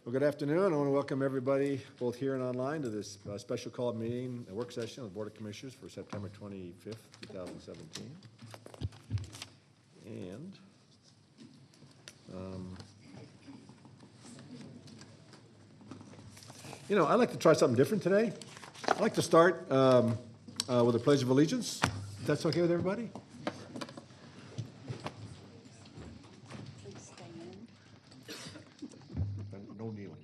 Well, good afternoon. I want to welcome everybody, both here and online, to this special call meeting, a work session of the Board of Commissioners for September 25th, 2017. And I'd like to try something different today. I'd like to start with a Pledge of Allegiance, if that's okay with everybody. No kneeling.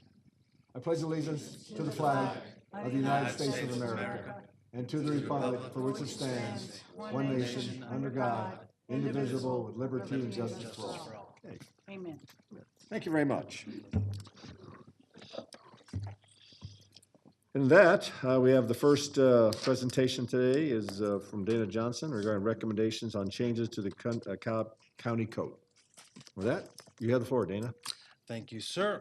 I pledge allegiance to the flag of the United States of America and to the republic for which it stands, one nation, under God, indivisible, with liberty and justice for all. Okay. Amen. Thank you very much. In that, we have the first presentation today is from Dana Johnson regarding recommendations on changes to the Cobb County Code. With that, you have the floor, Dana. Thank you, sir.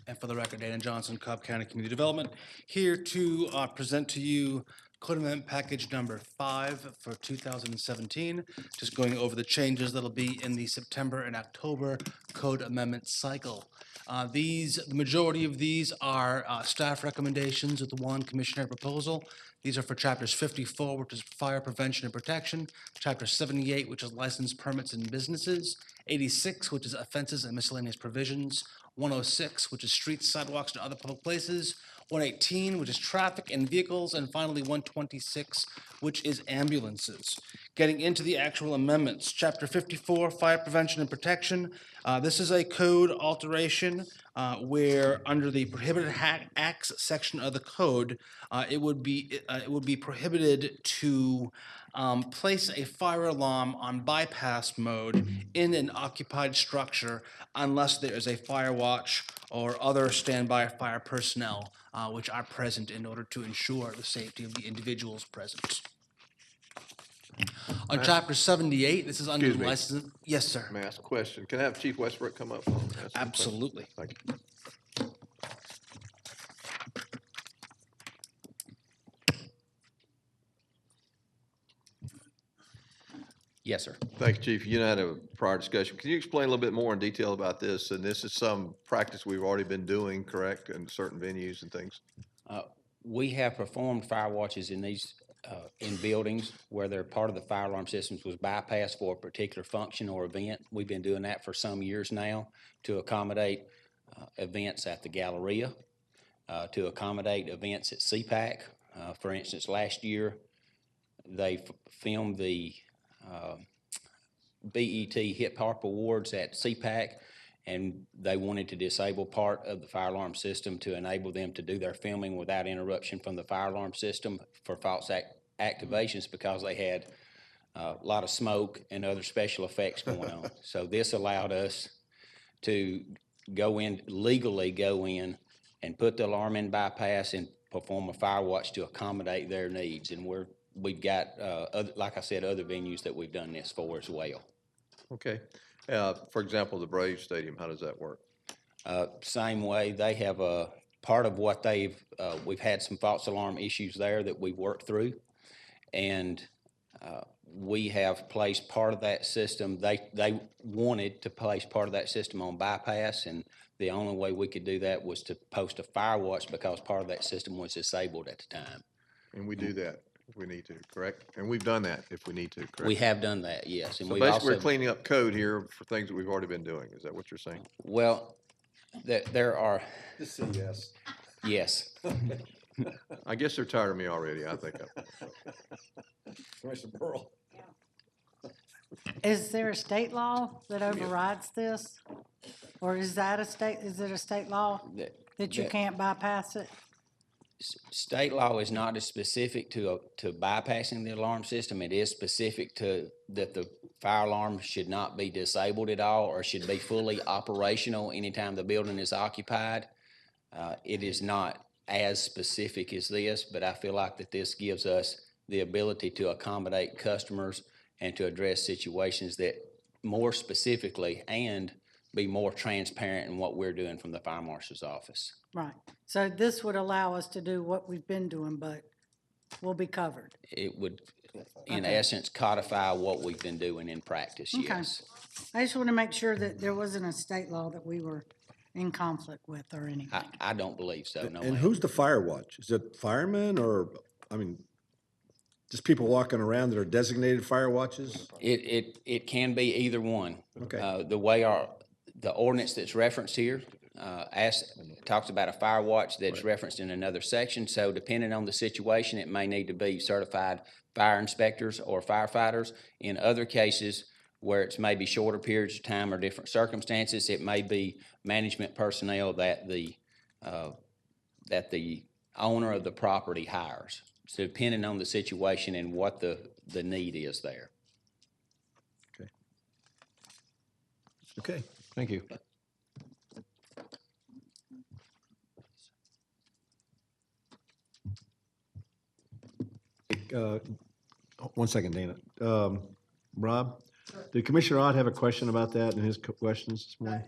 And for the record, Dana Johnson, Cobb County Community Development, here to present to you Code Amendment Package number 5 for 2017. Just going over the changes that'll be in the September and October Code Amendment cycle. The majority of these are staff recommendations with one commissioner proposal. These are for chapters 54, which is fire prevention and protection, chapter 78, which is license permits and businesses, 86, which is offenses and miscellaneous provisions, 106, which is streets, sidewalks, and other public places, 118, which is traffic and vehicles, and finally 126, which is ambulances. Getting into the actual amendments, Chapter 54, Fire Prevention and Protection. This is a code alteration where under the Prohibited Acts section of the code, it would be prohibited to place a fire alarm on bypass mode in an occupied structure unless there is a fire watch or other standby fire personnel which are present in order to ensure the safety of the individuals present. On Chapter 78, this is under the license. Yes, sir. May I ask a question? Can I have Chief Westbrook come up? Absolutely. Thank you. Yes, sir. Thank you, Chief. You and I had a prior discussion. Can you explain a little bit more in detail about this? And this is some practice we've already been doing, correct, in certain venues and things? We have performed fire watches in these in buildings where they're part of the fire alarm systems was bypassed for a particular function or event. We've been doing that for some years now to accommodate events at the Galleria, to accommodate events at CPAC. For instance, last year they filmed the BET Hip Hop Awards at CPAC, and they wanted to disable part of the fire alarm system to enable them to do their filming without interruption from the fire alarm system for false activations because they had a lot of smoke and other special effects going on. So this allowed us to legally go in and put the alarm in bypass and perform a fire watch to accommodate their needs. And we've got, like I said, other venues that we've done this for as well. Okay. For example, the Braves Stadium, how does that work? Same way, they have a part of what we've had some false alarm issues there that we've worked through, and we have placed part of that system. They wanted to place part of that system on bypass, and the only way we could do that was to post a fire watch because part of that system was disabled at the time. And we do that if we need to, correct? And we've done that if we need to, correct? We have done that, yes. And So we've basically, also, we're cleaning up code here for things that we've already been doing. Is that what you're saying? well, there are, Just say yes. yes. I guess they're tired of me already, I think. Commissioner Pearl. Is there a state law that overrides this? Or is it a state law that you can't bypass it? State law is not as specific to bypassing the alarm system. It is specific to that the fire alarm should not be disabled at all or should be fully operational anytime the building is occupied. It is not as specific as this, but I feel like that this gives us the ability to accommodate customers and to address situations that more specifically and be more transparent in what we're doing from the fire marshal's office. Right. So this would allow us to do what we've been doing, but we'll be covered. It would, in Okay. essence, codify what we've been doing in practice, Okay. yes. I just want to make sure that there wasn't a state law that we were in conflict with or anything. I don't believe so, no, And ma'am. who's the fire watch? Is it firemen or, I mean, just people walking around that are designated fire watches? It can be either one. Okay. The way the ordinance that's referenced here, talks about a fire watch that's referenced in another section, so depending on the situation, it may need to be certified fire inspectors or firefighters. In other cases, where it's maybe shorter periods of time or different circumstances, it may be management personnel that the owner of the property hires. So depending on the situation and what the need is there. Okay, thank you. One second, Dana. Rob, did Commissioner Ott have a question about that in his questions this morning?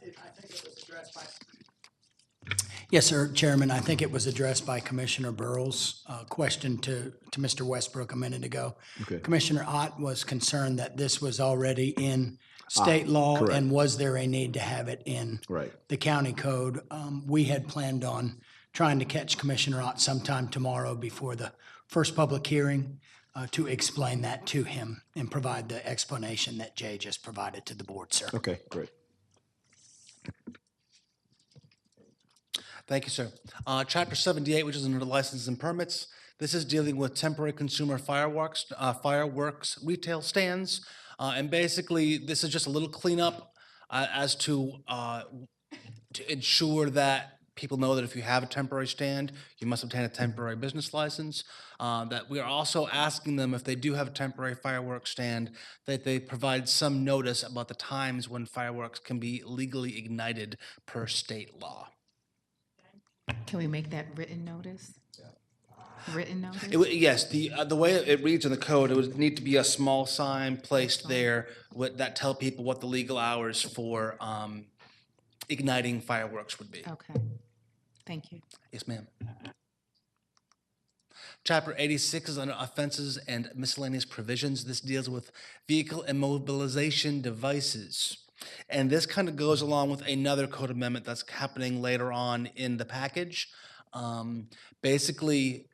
Yes, sir, Chairman. I think it was addressed by Commissioner Burrows' question to Mr. Westbrook a minute ago. Okay. Commissioner Ott was concerned that this was already in state law, correct. and was there a need to have it in Right. the county code? We had planned on trying to catch Commissioner Ott sometime tomorrow before the first public hearing to explain that to him and provide the explanation that Jay just provided to the board, sir. Okay, great. Thank you, sir. Chapter 78, which is under licenses and permits. This is dealing with temporary consumer fireworks retail stands. And basically, this is just a little cleanup as to ensure that people know that if you have a temporary stand, you must obtain a temporary business license. That we are also asking them, if they do have a temporary fireworks stand, that they provide some notice about the times when fireworks can be legally ignited per state law. Can we make that written notice? Written notice? Yes, the way it reads in the code, it would need to be a small sign placed there that tell people what the legal hours for igniting fireworks would be. Okay, thank you. Yes, ma'am. Chapter 86 is under offenses and miscellaneous provisions. This deals with vehicle immobilization devices. And this kind of goes along with another code amendment that's happening later on in the package. Basically,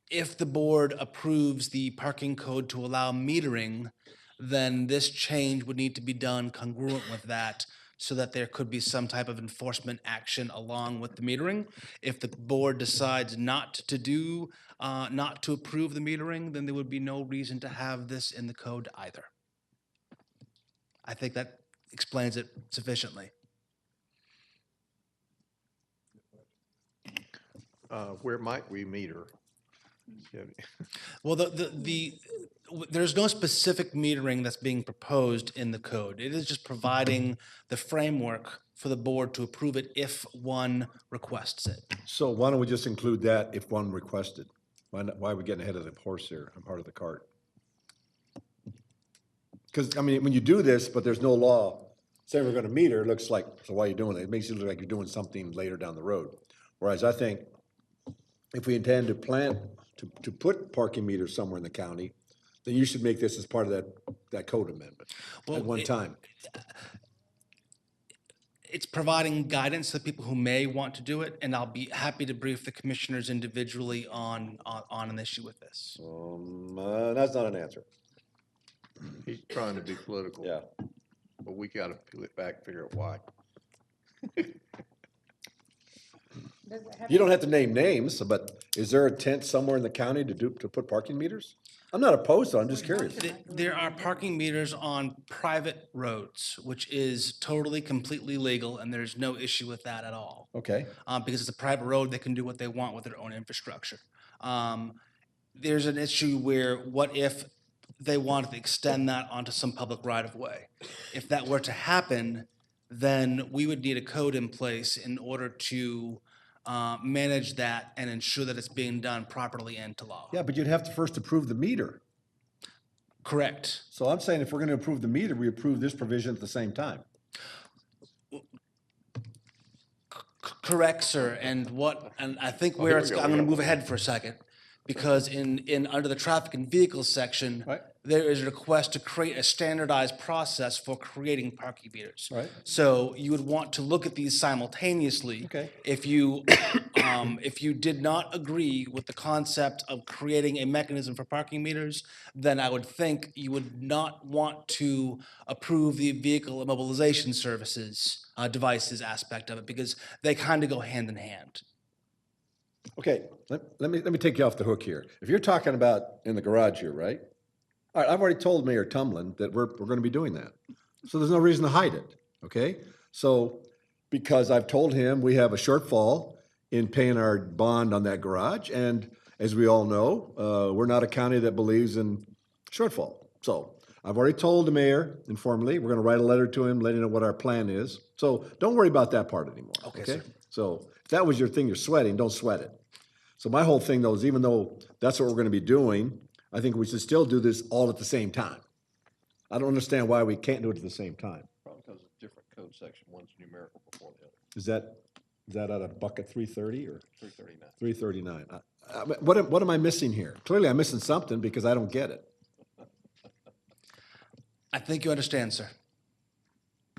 if the board approves the parking code to allow metering, then this change would need to be done congruent with that, so that there could be some type of enforcement action along with the metering. If the board decides not to approve the metering, then there would be no reason to have this in the code either. I think that explains it sufficiently. Where might we meter? Well, there's no specific metering that's being proposed in the code. It is just providing the framework for the board to approve it if one requests it. So why don't we just include that if one requested? Why are we getting ahead of the horse here? I'm part of the cart. Because, I mean, when you do this, but there's no law, say we're gonna meter, it looks like, so why are you doing it? It makes it look like you're doing something later down the road. Whereas I think if we intend to to put parking meters somewhere in the county, then you should make this as part of that code amendment at one time. It's providing guidance to people who may want to do it, and I'll be happy to brief the commissioners individually on an issue with this. That's not an answer. He's trying to be political. Yeah. But we gotta peel it back, figure out why. You don't have to name names, but is there a tent somewhere in the county to put parking meters? I'm not opposed to it, I'm just curious. There are parking meters on private roads, which is totally, completely legal, and there's no issue with that at all. Okay. Because it's a private road, they can do what they want with their own infrastructure. There's an issue where, what if they wanted to extend that onto some public right-of-way? If that were to happen, then we would need a code in place in order to manage that and ensure that it's being done properly and to law. Yeah, but you'd have to first approve the meter. Correct. So I'm saying if we're gonna approve the meter, we approve this provision at the same time. Correct, sir. And I think here we I'm go, going to move ahead for a second, because in under the traffic and vehicles section, Right. there is a request to create a standardized process for creating parking meters. Right. So you would want to look at these simultaneously. Okay. If you, if you did not agree with the concept of creating a mechanism for parking meters, then I would think you would not want to approve the vehicle immobilization services, devices aspect of it, because they kind of go hand in hand. Okay, let me take you off the hook here. If you're talking about in the garage here, right? All right, I've already told Mayor Tumlin that we're gonna be doing that. So there's no reason to hide it, okay? So, because I've told him we have a shortfall in paying our bond on that garage, and as we all know, we're not a county that believes in shortfall. So, I've already told the mayor informally, we're gonna write a letter to him, letting him know what our plan is. So, don't worry about that part anymore, Okay, okay? sir. So, if that was your thing, you're sweating, don't sweat it. So my whole thing though is even though that's what we're gonna be doing, I think we should still do this all at the same time. I don't understand why we can't do it at the same time. Probably because it's different code section, one's numerical before the other, Is that out of bucket 330 or 339. 339? What am I missing here? Clearly I'm missing something because I don't get it. I think you understand, sir.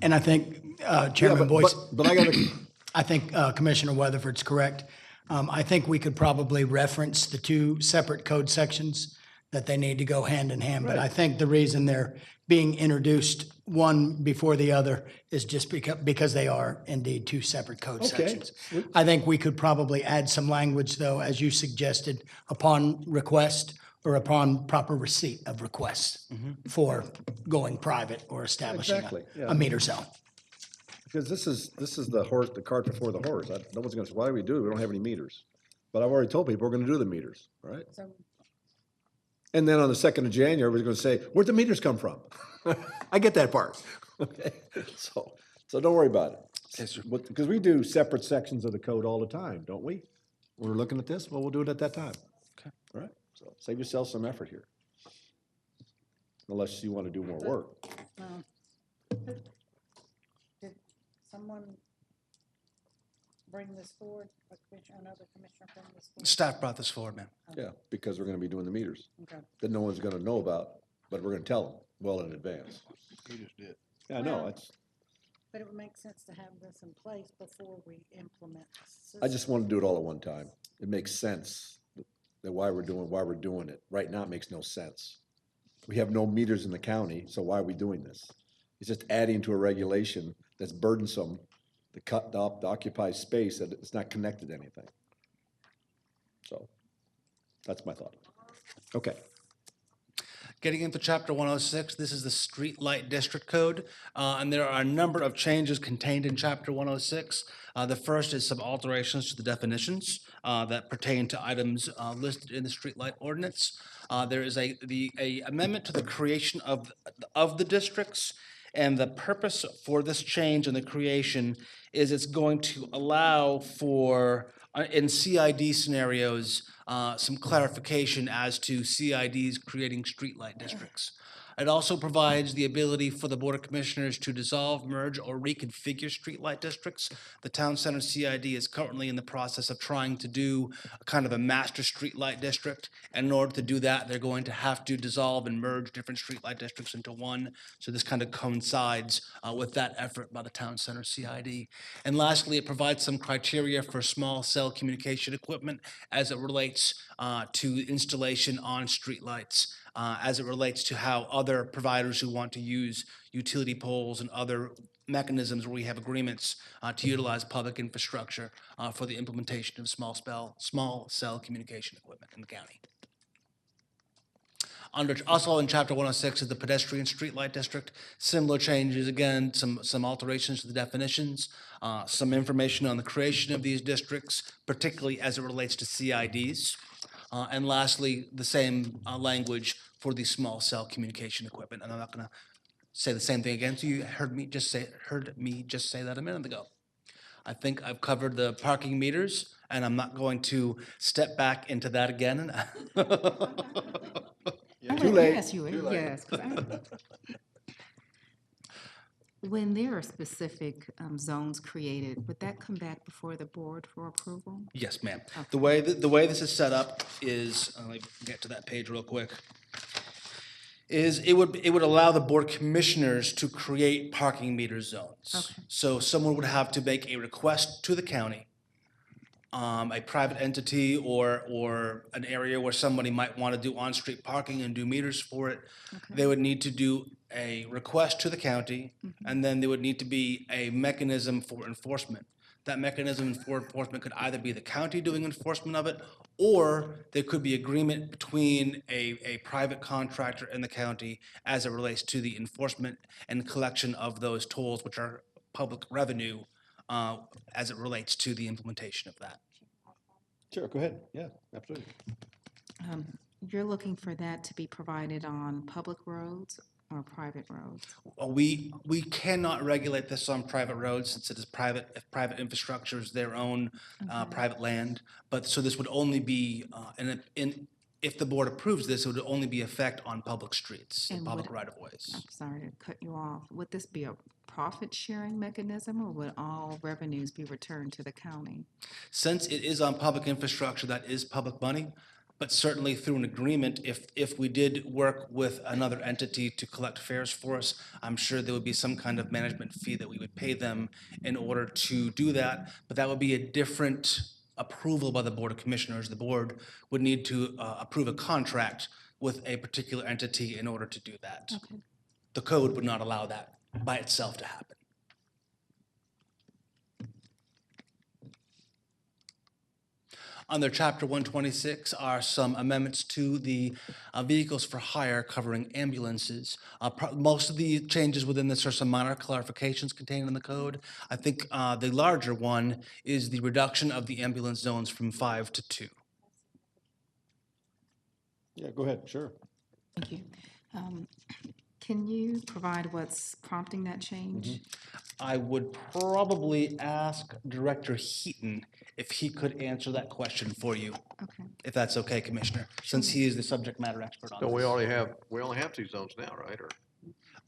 And I think Yeah, Chairman Boyce, but I gotta, I think Commissioner Weatherford's correct. I think we could probably reference the two separate code sections, that they need to go hand in hand. But I think the reason they're being introduced one before the other is just because they are indeed two separate code sections. I think we could probably add some language, though, as you suggested, upon request or upon proper receipt of requests for going private or establishing Exactly, yeah. a meter zone. because this is the cart before the horse. No one's gonna say, why do we do it? We don't have any meters. But I've already told people we're gonna do the meters, all right? So, And then on the 2nd of January, we're gonna say, where'd the meters come from? I get that part, okay? So don't worry about it. Okay, sir. Because we do separate sections of the code all the time, don't we? When we're looking at this, well, we'll do it at that time. Okay. All right, so save yourself some effort here. Unless you want to do more work. did someone bring this forward? Another commissioner bring this forward? Staff brought this forward, ma'am. Yeah, because we're gonna be doing the meters Okay. that no one's gonna know about, but we're gonna tell them well in advance. You just did. Yeah, I know, Well- it's, But it would make sense to have this in place before we implement the system. I just want to do it all at one time. It makes sense that why we're doing it. Right now, it makes no sense. We have no meters in the county, so why are we doing this? It's just adding to a regulation that's burdensome, to cut the occupied space that it's not connected to anything. So, that's my thought. Okay, Getting into Chapter 106, this is the Street Light District Code, and there are a number of changes contained in Chapter 106. The first is some alterations to the definitions that pertain to items listed in the street light ordinance. There is a amendment to the creation of the districts, and the purpose for this change and the creation is it's going to allow for, in CID scenarios, some clarification as to CIDs creating streetlight districts. It also provides the ability for the Board of Commissioners to dissolve, merge, or reconfigure streetlight districts. The Town Center CID is currently in the process of trying to do a kind of a master streetlight district. And in order to do that, they're going to have to dissolve and merge different streetlight districts into one. So this kind of coincides with that effort by the Town Center CID. And lastly, it provides some criteria for small cell communication equipment as it relates to installation on streetlights. As it relates to how other providers who want to use utility poles and other mechanisms where we have agreements to utilize public infrastructure for the implementation of small cell communication equipment in the county. Also in Chapter 106 is the pedestrian streetlight district. Similar changes, again, some alterations to the definitions, some information on the creation of these districts, particularly as it relates to CIDs. And lastly, the same language for the small cell communication equipment. And I'm not going to say the same thing again. So you heard me just say that a minute ago. I think I've covered the parking meters, and I'm not going to step back into that again. Too late. Yes, you would, yes. 'Cause when there are specific zones created, would that come back before the board for approval? Yes, ma'am. The way this is set up is, let me get to that page real quick, is it would allow the board of commissioners to create parking meter zones. Okay. So someone would have to make a request to the county, a private entity or an area where somebody might want to do on-street parking and do meters for it. They would need to do a request to the county, and then there would need to be a mechanism for enforcement. That mechanism for enforcement could either be the county doing enforcement of it, or there could be agreement between a private contractor and the county as it relates to the enforcement and collection of those tolls, which are public revenue, as it relates to the implementation of that. Sure, go ahead. Yeah, absolutely. You're looking for that to be provided on public roads or private roads? We cannot regulate this on private roads since it is private, if private infrastructure is their own private land. But, so this would only be, if the board approves this, it would only be effect on public streets and And public would- right-of-ways. I'm sorry to cut you off. Would this be a profit-sharing mechanism, or would all revenues be returned to the county? Since it is on public infrastructure, that is public money, but certainly through an agreement, if we did work with another entity to collect fares for us, I'm sure there would be some kind of management fee that we would pay them in order to do that, but that would be a different approval by the Board of Commissioners. The board would need to approve a contract with a particular entity in order to do that. Okay. The code would not allow that by itself to happen. Under Chapter 126 are some amendments to the vehicles for hire covering ambulances. Most of the changes within this are some minor clarifications contained in the code. I think the larger one is the reduction of the ambulance zones from 5 to 2. Yeah, go ahead, sure. Thank you. Can you provide what's prompting that change? I would probably ask Director Heaton if he could answer that question for you, Okay. if that's okay, Commissioner, since he is the subject matter expert on So this. we only have 2 zones now, right? Or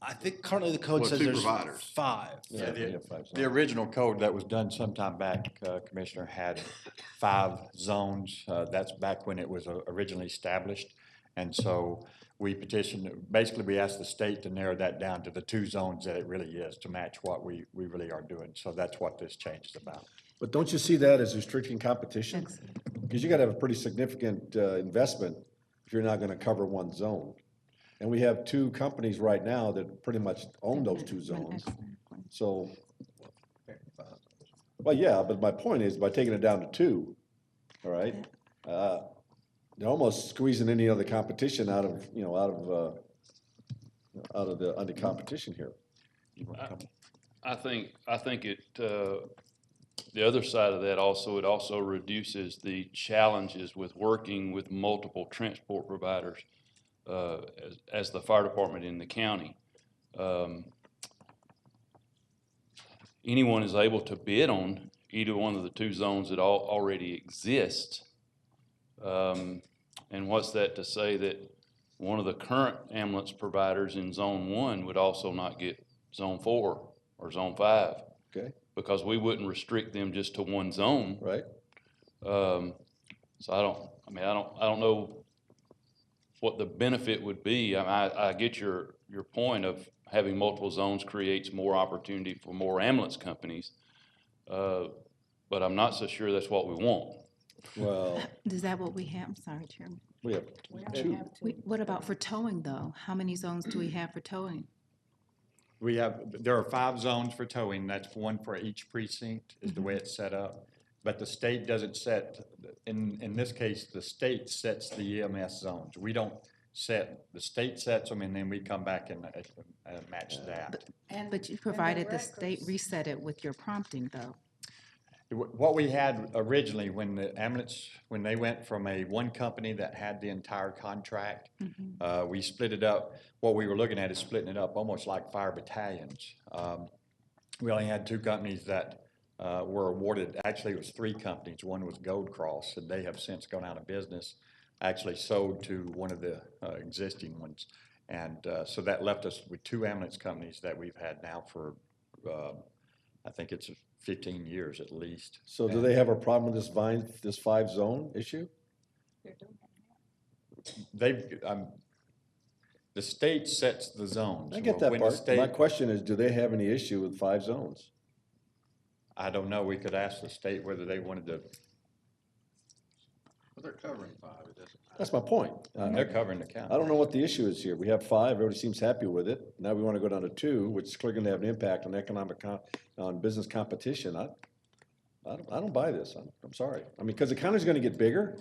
I think currently the code Well, says 2 there's providers. 5. Yeah, the- we have 5 The original code that was done sometime back, Commissioner, had 5 zones. That's back when it was originally established. And so we petitioned, basically we asked the state to narrow that down to the 2 zones that it really is, to match what we really are doing. So that's what this change is about. But don't you see that as restricting competition? Thanks. Because you gotta have a pretty significant investment if you're not gonna cover one zone. And we have 2 companies right now that pretty much own those 2 zones. Exactly. So, well, yeah, but my point is, by taking it down to 2, all right, they're almost squeezing any other competition out of, under competition here. I think it, the other side of that also, it also reduces the challenges with working with multiple transport providers as the fire department in the county. Anyone is able to bid on either one of the 2 zones that already exist. And what's that to say that one of the current ambulance providers in Zone 1 would also not get Zone 4 or Zone 5? Okay, Because we wouldn't restrict them just to one zone. right? So I don't know what the benefit would be. I get your point of having multiple zones creates more opportunity for more ambulance companies. But I'm not so sure that's what we want. Well, Is that what we have? I'm sorry, Chairman. we have 2. What about for towing, though? How many zones do we have for towing? There are 5 zones for towing. That's 1 for each precinct is the way it's set up. But the state doesn't set, in this case, the state sets the EMS zones. We don't set, the state sets them and then we come back and match that. But you provided the state reset it with your prompting, though. What we had originally, when the ambulance, when they went from one company that had the entire contract, we split it up. What we were looking at is splitting it up almost like fire battalions. We only had 2 companies that were awarded, actually it was 3 companies. One was Gold Cross, and they have since gone out of business, actually sold to one of the existing ones. And so that left us with 2 ambulance companies that we've had now for, I think it's 15 years at least. So do they have a problem with this 5 zone issue? The state sets the zones. I get Well, that when the part. My state- question is, do they have any issue with 5 zones? I don't know, we could ask the state whether they wanted to, But they're covering 5, it doesn't. That's my point. they're covering the county. I don't know what the issue is here. We have 5, everybody seems happy with it. Now we want to go down to 2, which is clearly going to have an impact on on business competition. I don't buy this. I'm sorry. I mean, because the county's going to get bigger,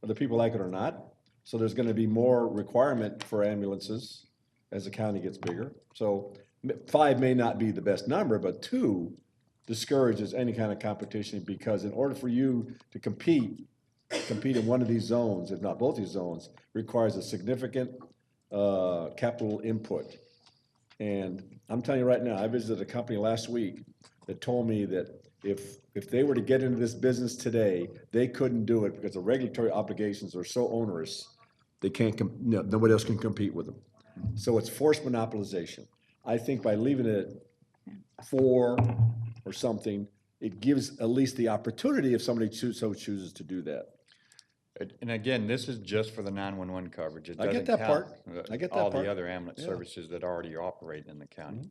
whether people like it or not. So there's going to be more requirement for ambulances as the county gets bigger. So 5 may not be the best number, but 2 discourages any kind of competition, because in order for you to compete in one of these zones, if not both these zones, requires a significant capital input. And I'm telling you right now, I visited a company last week that told me that if they were to get into this business today, they couldn't do it because the regulatory obligations are so onerous, they can't, nobody else can compete with them. So it's forced monopolization. I think by leaving it at 4 or something, it gives at least the opportunity if somebody so chooses to do that. And again, this is just for the 911 coverage. It I get doesn't that count, part. I get that all part. the other ambulance Yeah. services that already operate in the county.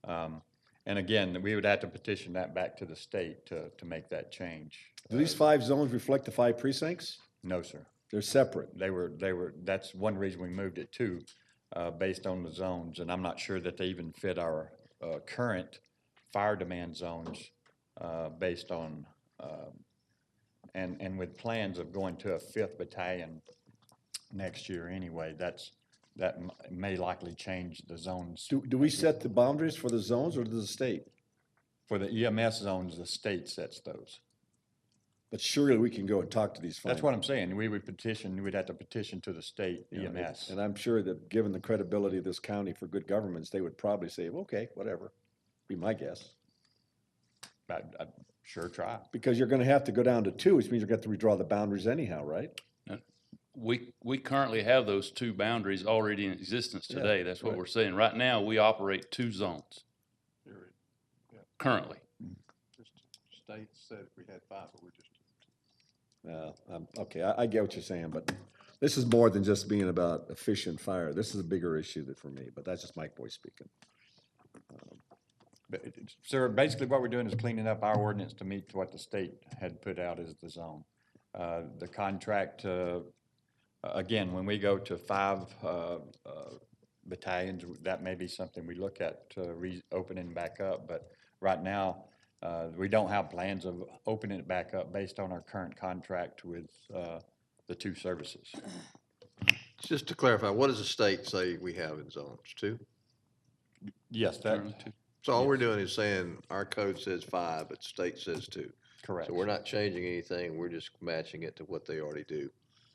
And again, we would have to petition that back to the state to make that change. Do these 5 zones reflect the 5 precincts? No, sir. They're separate. That's one reason we moved it to, based on the zones. And I'm not sure that they even fit our current fire demand zones, based on, and with plans of going to a 5th battalion next year anyway, that may likely change the zones. Do we set the boundaries for the zones, or does the state? For the EMS zones, the state sets those. But surely we can go and talk to these. That's what I'm saying. We'd have to petition to the state EMS. And I'm sure that, given the credibility of this county for good governments, they would probably say, okay, whatever, be my guess. I'd sure try. Because you're gonna have to go down to 2, which means you're gonna have to redraw the boundaries anyhow, right? We currently have those 2 boundaries already in existence Yeah, today. That's what right. we're saying. Right now, we operate 2 zones currently. Just state said we had 5, but we're just. Okay, I get what you're saying, but this is more than just being about efficient fire. This is a bigger issue for me, but that's just Mike Boy speaking. Sir, basically what we're doing is cleaning up our ordinance to meet what the state had put out as the zone. The contract, again, when we go to 5 battalions, that may be something we look at reopening back up, but right now, we don't have plans of opening it back up based on our current contract with the 2 services. Just to clarify, what does the state say we have in zones? 2? Yes, Currently 2. So all we're doing is saying our code says 5, but state says 2. correct. So we're not changing anything, we're just matching it to what they already do.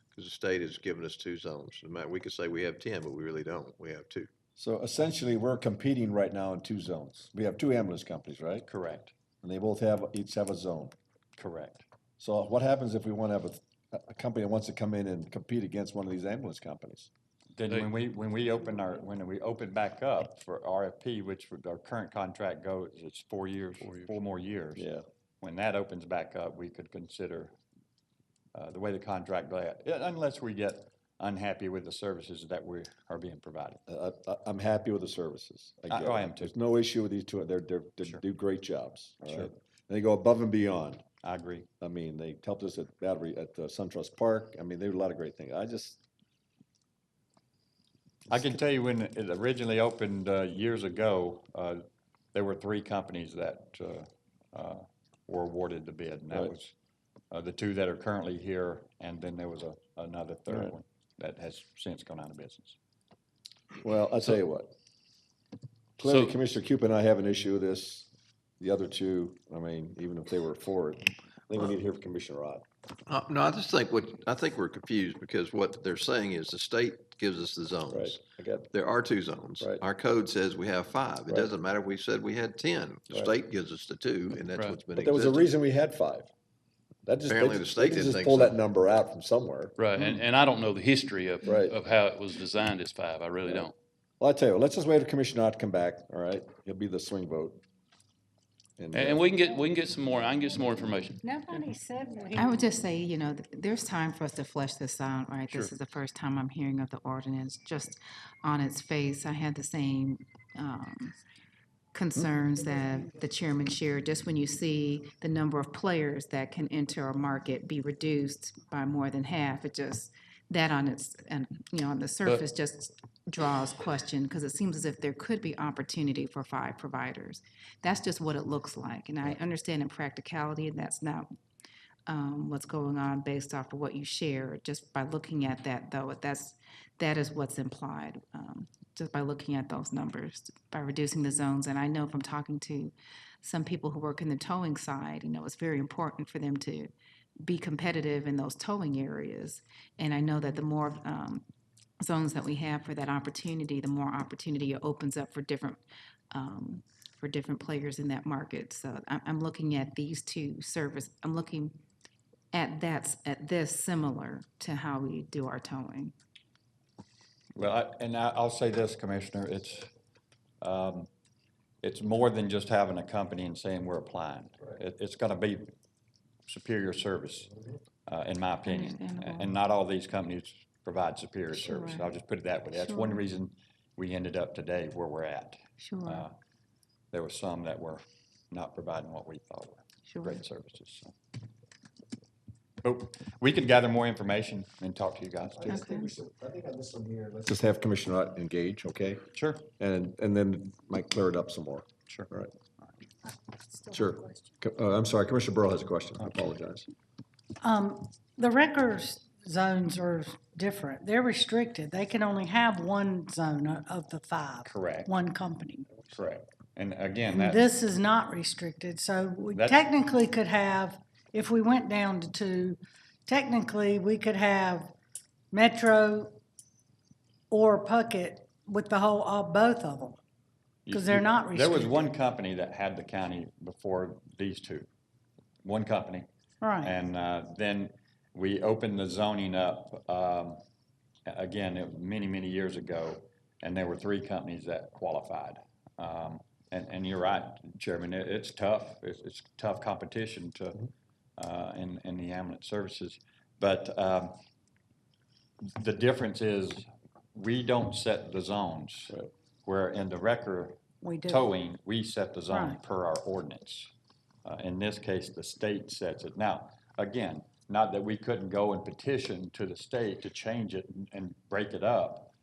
Because the state has given us 2 zones. We could say we have 10, but we really don't. We have 2. So essentially, we're competing right now in 2 zones. We have 2 ambulance companies, right? Correct, And they both each have a zone. correct. So what happens if we want to have a company that wants to come in and compete against one of these ambulance companies? Then when we open back up for RFP, which our current contract goes, it's 4 years, 4 more years. Yeah. When that opens back up, we could consider, the way the contract goes, unless we get unhappy with the services that we are being provided. I'm happy with the services. I get it. am too. There's no issue with these 2. They Sure. do great jobs. All Sure. right? And they go above and beyond. I agree. I mean, they helped us at SunTrust Park. I mean, they did a lot of great things. I can tell you when it originally opened years ago, there were 3 companies that were awarded the bid. And that Right. was the 2 that are currently here, and then there was another 3rd Right. one that has since gone out of business. Well, I'll tell you what. Clearly, So- Commissioner Cupid and I have an issue with this. The other 2, I mean, even if they were for it, I think we need to hear from Commissioner Rod. No, I think we're confused because what they're saying is the state gives us the zones. Right, I got, There are 2 zones. Right. Our code says we have 5. It Right. doesn't matter if we said we had 10. The Right. state gives us the 2, and that's Right. what's been but there was a existing. reason we had 5. That just, Apparently the state they didn't just think pull so. that number out from somewhere. Right, and I don't know the history of Right. how it was designed as 5. I really Right. don't. Well, I tell you what, let's just wait for Commissioner Rod to come back, all right? He'll be the swing vote. And we can get some more, I can get some more information. Nobody said we. I would just say, you know, there's time for us to flesh this out, right? This is the first time I'm hearing of the ordinance. Just on its face, I had the same concerns that the chairman shared. Just when you see the number of players that can enter a market be reduced by more than half, it just, that on its, and, you know, on the surface just draws question, because it seems as if there could be opportunity for 5 providers. That's just what it looks like. And I understand in practicality, that's not what's going on based off of what you share. Just by looking at that, though, that is what's implied, just by looking at those numbers, by reducing the zones. And I know from talking to some people who work in the towing side, you know, it's very important for them to be competitive in those towing areas. And I know that the more zones that we have for that opportunity, the more opportunity it opens up for different players in that market. So I'm looking at these two I'm looking at this similar to how we do our towing. Well, I'll say this, Commissioner, it's more than just having a company and saying we're applying. It's gonna be superior service, in my opinion. And not all these companies provide superior service. I'll just put it that way. That's one reason we ended up today where we're at. Sure. There were some that were not providing what we thought were great services. So. But we can gather more information and talk to you guys too. I think on this one here, let's just have Commissioner Ott engage, okay? Sure. And then might clear it up some more. Sure. All right. Sure. I'm sorry, Commissioner Burrow has a question. I apologize. The records zones are different. They're restricted. They can only have one zone of the 5. Correct. One company. Correct. And again, And this is not restricted, so we technically could have, if we went down to 2, technically we could have Metro or Puckett with the both of them, because they're not restricted. There was one company that had the county before these two. One company. Right. And then we opened the zoning up, again, it was many, many years ago, and there were 3 companies that qualified. And you're right, Chairman, it's tough. It's tough competition to in the ambulance services. But the difference is we don't set the zones, where in the record towing, we set the zone per our ordinance. In this case, the state sets it. Now, again, not that we couldn't go and petition to the state to change it and break it up.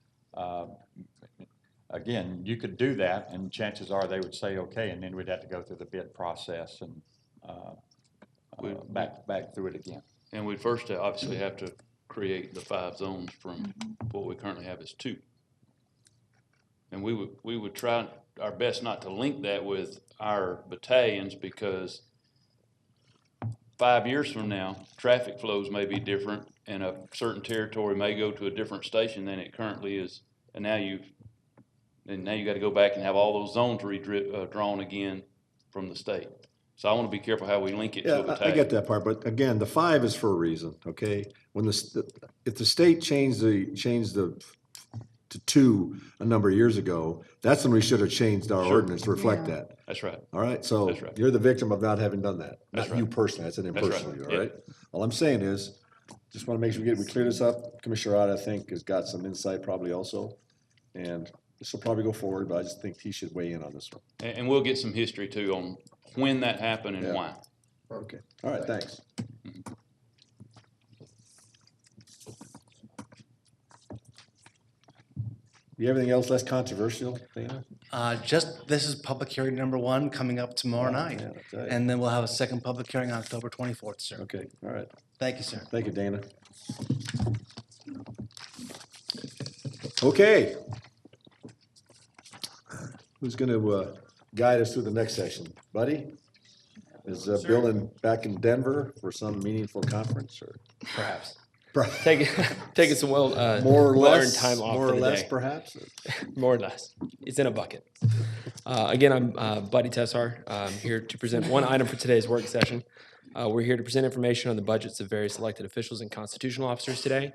Again, you could do that, and chances are they would say, okay, and then we'd have to go through the bid process and back through it again. And we'd first obviously have to create the 5 zones from what we currently have is 2. And we would try our best not to link that with our battalions, because 5 years from now, traffic flows may be different, and a certain territory may go to a different station than it currently is. And now you got to go back and have all those zones redrawn again from the state. So I want to be careful how we link it to a battalion. I get that part, but again, the 5 is for a reason, okay? When if the state changed to 2 a number of years ago, that's when we should have changed our ordinance to reflect that. That's right. All right, so you're the victim of not having done that. Not you personally, I said impersonally, all right? All I'm saying is, just want to make sure we clear this up. Commissioner Ott, I think, has got some insight probably also, and this will probably go forward, but I just think he should weigh in on this one. And we'll get some history too on when that happened and why. Okay, all right, thanks. You have anything else less controversial, Dana? This is public hearing number 1 coming up tomorrow night. Yeah, And then we'll have a second public hearing on October 24th, sir. okay, all right. Thank you, sir. Thank you, Dana. Okay. Who's going to guide us through the next session? Buddy? Is Bill back in Denver for some meaningful conference, or? Perhaps. Taking some more or less time off more for or the less, day. Perhaps. More or less. It's in a bucket. Again, I'm Buddy Tessar. I'm here to present one item for today's work session. We're here to present information on the budgets of various elected officials and constitutional officers today.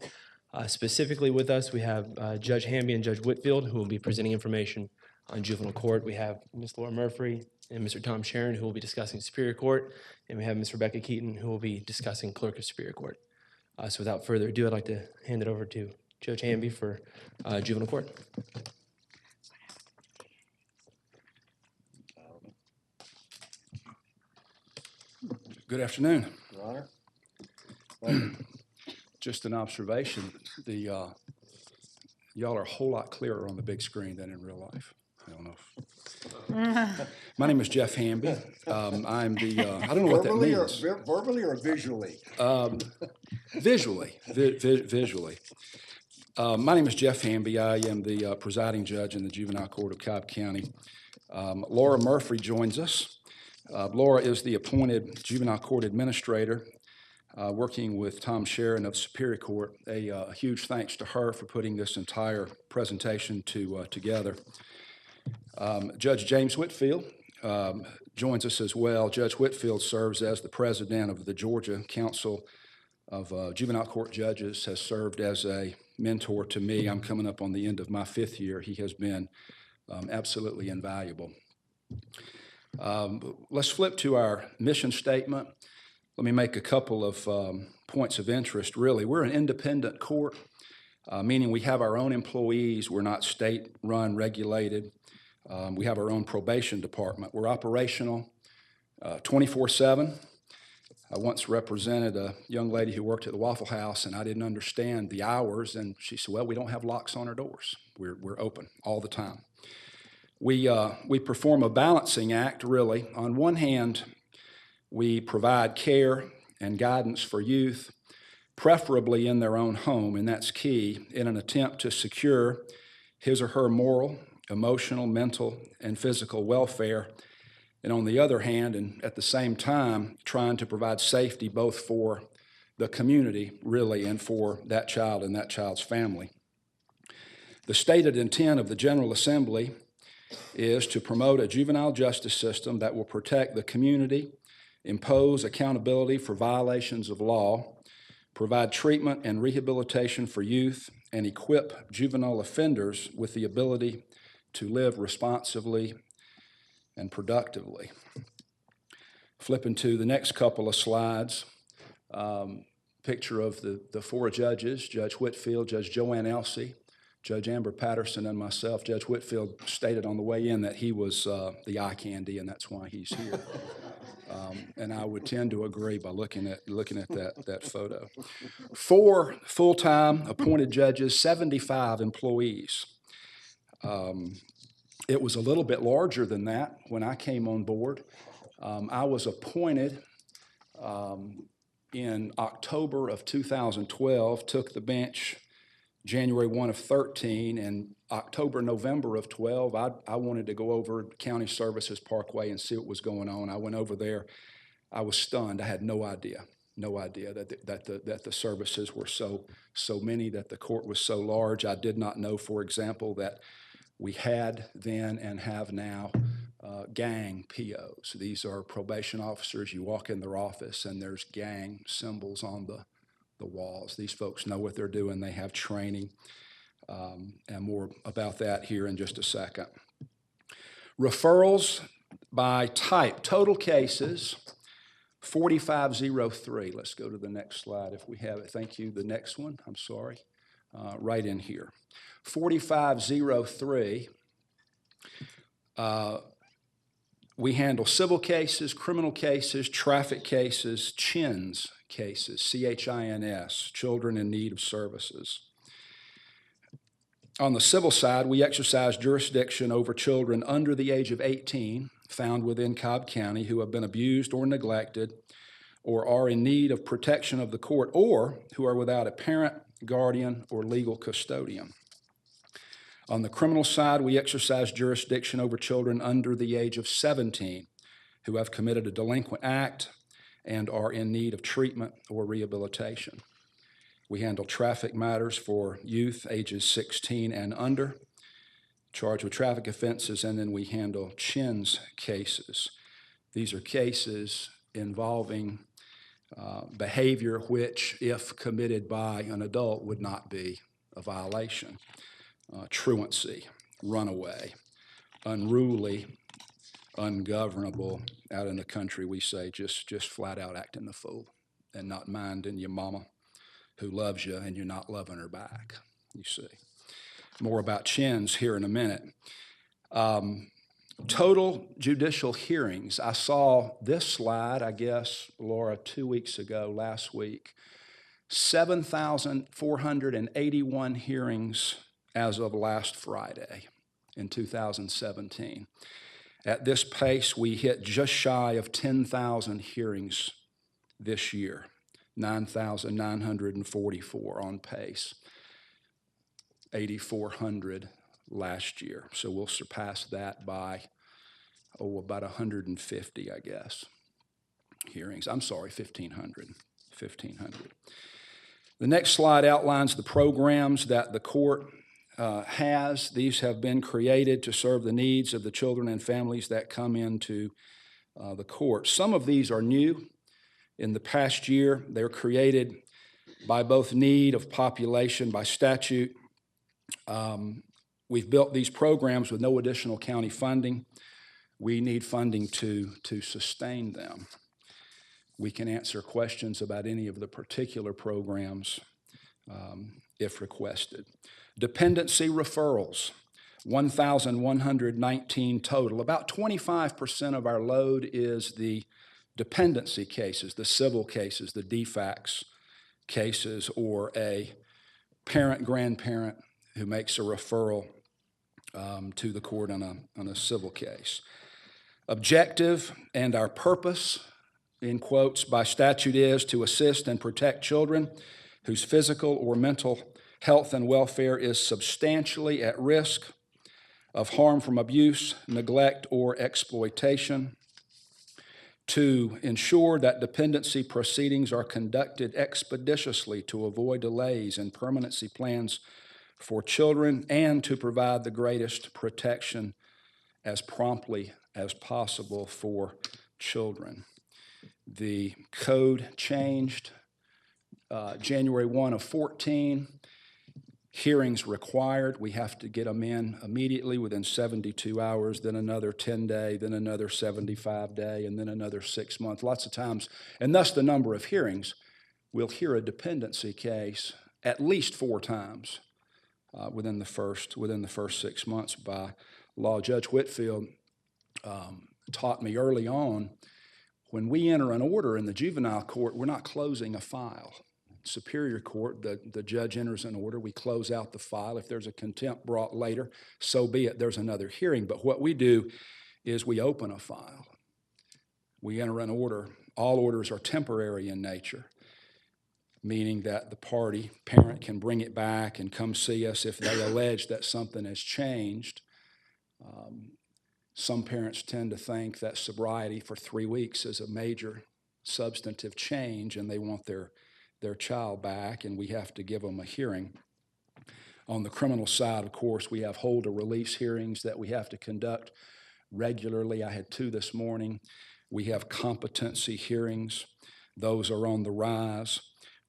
Specifically with us, we have Judge Hamby and Judge Whitfield, who will be presenting information on juvenile court. We have Ms. Laura Murphy, and Mr. Tom Sharon, who will be discussing Superior Court, and we have Ms. Rebecca Keaton, who will be discussing Clerk of Superior Court. So without further ado, I'd like to hand it over to Judge Hamby for Juvenile Court. Good afternoon. Your Honor. Just an observation, y'all are a whole lot clearer on the big screen than in real life. I don't know if. My name is Jeff Hamby. I'm the, I don't know what that means. Verbally or visually? Visually, visually. My name is Jeff Hamby. I am the presiding judge in the Juvenile Court of Cobb County. Laura Murphy joins us. Laura is the appointed Juvenile Court Administrator, working with Tom Sharon of Superior Court. A huge thanks to her for putting this entire presentation together. Judge James Whitfield joins us as well. Judge Whitfield serves as the president of the Georgia Council of Juvenile Court Judges, has served as a mentor to me. I'm coming up on the end of my 5th year. He has been absolutely invaluable. Let's flip to our mission statement. Let me make a couple of points of interest, really. We're an independent court, meaning we have our own employees. We're not state-run, regulated. We have our own probation department. We're operational 24/7. I once represented a young lady who worked at the Waffle House, and I didn't understand the hours, and she said, well, we don't have locks on our doors. We're open all the time. We perform a balancing act, really. On one hand, we provide care and guidance for youth, preferably in their own home, and that's key, in an attempt to secure his or her moral, emotional, mental, and physical welfare. And on the other hand, and at the same time, trying to provide safety both for the community, really, and for that child and that child's family. The stated intent of the General Assembly is to promote a juvenile justice system that will protect the community, impose accountability for violations of law, provide treatment and rehabilitation for youth, and equip juvenile offenders with the ability to live responsibly and productively. Flipping to the next couple of slides, picture of the 4 judges, Judge Whitfield, Judge Joanne Elsey, Judge Amber Patterson, and myself. Judge Whitfield stated on the way in that he was the eye candy, and that's why he's here. And I would tend to agree by looking at that photo. 4 full-time appointed judges, 75 employees. It was a little bit larger than that when I came on board. I was appointed in October of 2012, took the bench January 1 of 13, and October, November of 12, I wanted to go over County Services Parkway and see what was going on. I went over there. I was stunned. I had no idea that the services were so many, that the court was so large. I did not know, for example, that we had then and have now gang POs. These are probation officers. You walk in their office and there's gang symbols on the walls. These folks know what they're doing. They have training, and more about that here in just a second. Referrals by type, total cases, 4503. Let's go to the next slide if we have it. Thank you. The next one, I'm sorry, right in here. 4503, we handle civil cases, criminal cases, traffic cases, CHINS cases, CHINS, children in need of services. On the civil side, we exercise jurisdiction over children under the age of 18 found within Cobb County who have been abused or neglected or are in need of protection of the court, or who are without a parent, guardian, or legal custodian. On the criminal side, we exercise jurisdiction over children under the age of 17 who have committed a delinquent act and are in need of treatment or rehabilitation. We handle traffic matters for youth ages 16 and under, charged with traffic offenses, and then we handle CHINS cases. These are cases involving behavior which, if committed by an adult, would not be a violation. Truancy, runaway, unruly, ungovernable. Out in the country, we say just flat out acting the fool and not minding your mama who loves you and you're not loving her back, you see. More about chins here in a minute. Total judicial hearings. I saw this slide, I guess, Laura, 2 weeks ago, last week. 7,481 hearings as of last Friday in 2017. At this pace, we hit just shy of 10,000 hearings this year, 9,944 on pace, 8,400 last year. So we'll surpass that by, about 150, I guess, hearings. I'm sorry, 1,500. The next slide outlines the programs that the court has. These have been created to serve the needs of the children and families that come into the court. Some of these are new. In the past year, they're created by both need of population, by statute. We've built these programs with no additional county funding. We need funding to sustain them. We can answer questions about any of the particular programs if requested. Dependency referrals, 1,119 total. About 25% of our load is the dependency cases, the civil cases, the defects cases, or a parent, grandparent who makes a referral to the court on a civil case. Objective and our purpose, in quotes, by statute is to assist and protect children whose physical or mental health and welfare is substantially at risk of harm from abuse, neglect, or exploitation. To ensure that dependency proceedings are conducted expeditiously to avoid delays in permanency plans for children, and to provide the greatest protection as promptly as possible for children. The code changed January 1 of 14. Hearings required. We have to get them in immediately within 72 hours, then another 10-day, then another 75-day, and then another 6 months. Lots of times, and thus the number of hearings, we'll hear a dependency case at least 4 times within the first 6 months by law. Judge Whitfield taught me early on, when we enter an order in the juvenile court, we're not closing a file. Superior Court, the judge enters an order, we close out the file. If there's a contempt brought later, so be it, there's another hearing. But what we do is we open a file. We enter an order. All orders are temporary in nature, meaning that the parent can bring it back and come see us if they allege that something has changed. Some parents tend to think that sobriety for 3 weeks is a major substantive change, and they want their child back, and we have to give them a hearing. On the criminal side, of course, we have hold or release hearings that we have to conduct regularly. I had 2 this morning. We have competency hearings. Those are on the rise.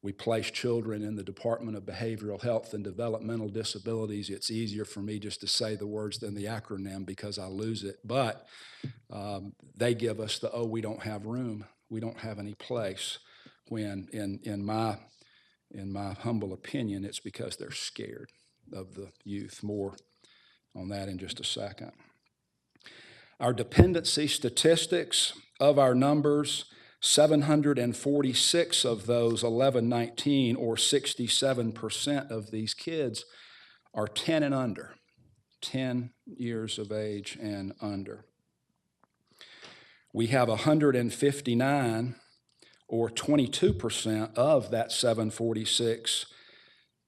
We place children in the Department of Behavioral Health and Developmental Disabilities. It's easier for me just to say the words than the acronym because I lose it. But they give us we don't have room. We don't have any place. When in my humble opinion, it's because they're scared of the youth. More on that in just a second. Our dependency statistics, of our numbers, 746 of those 1119, or 67% of these kids, are 10 and under, 10 years of age and under. We have 159, or 22% of that 746,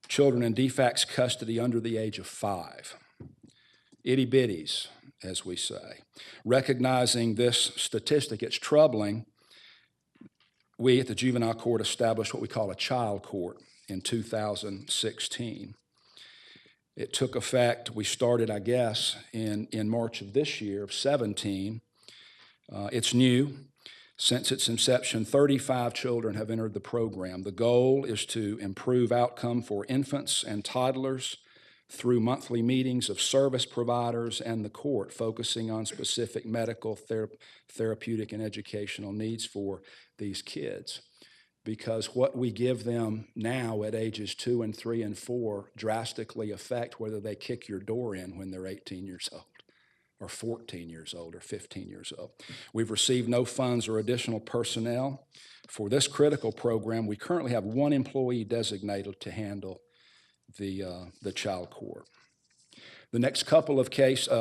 children in defects custody under the age of 5. Itty bitties, as we say. Recognizing this statistic, it's troubling. We at the juvenile court established what we call a child court in 2016. It took effect, we started, I guess, in March of this year, of 17. It's new. Since its inception, 35 children have entered the program. The goal is to improve outcome for infants and toddlers through monthly meetings of service providers and the court, focusing on specific medical, therapeutic, and educational needs for these kids. Because what we give them now at ages 2 and 3 and 4 drastically affect whether they kick your door in when they're 18 years old, or 14 years old, or 15 years old. We've received no funds or additional personnel. For this critical program, we currently have 1 employee designated to handle the child court. The next couple of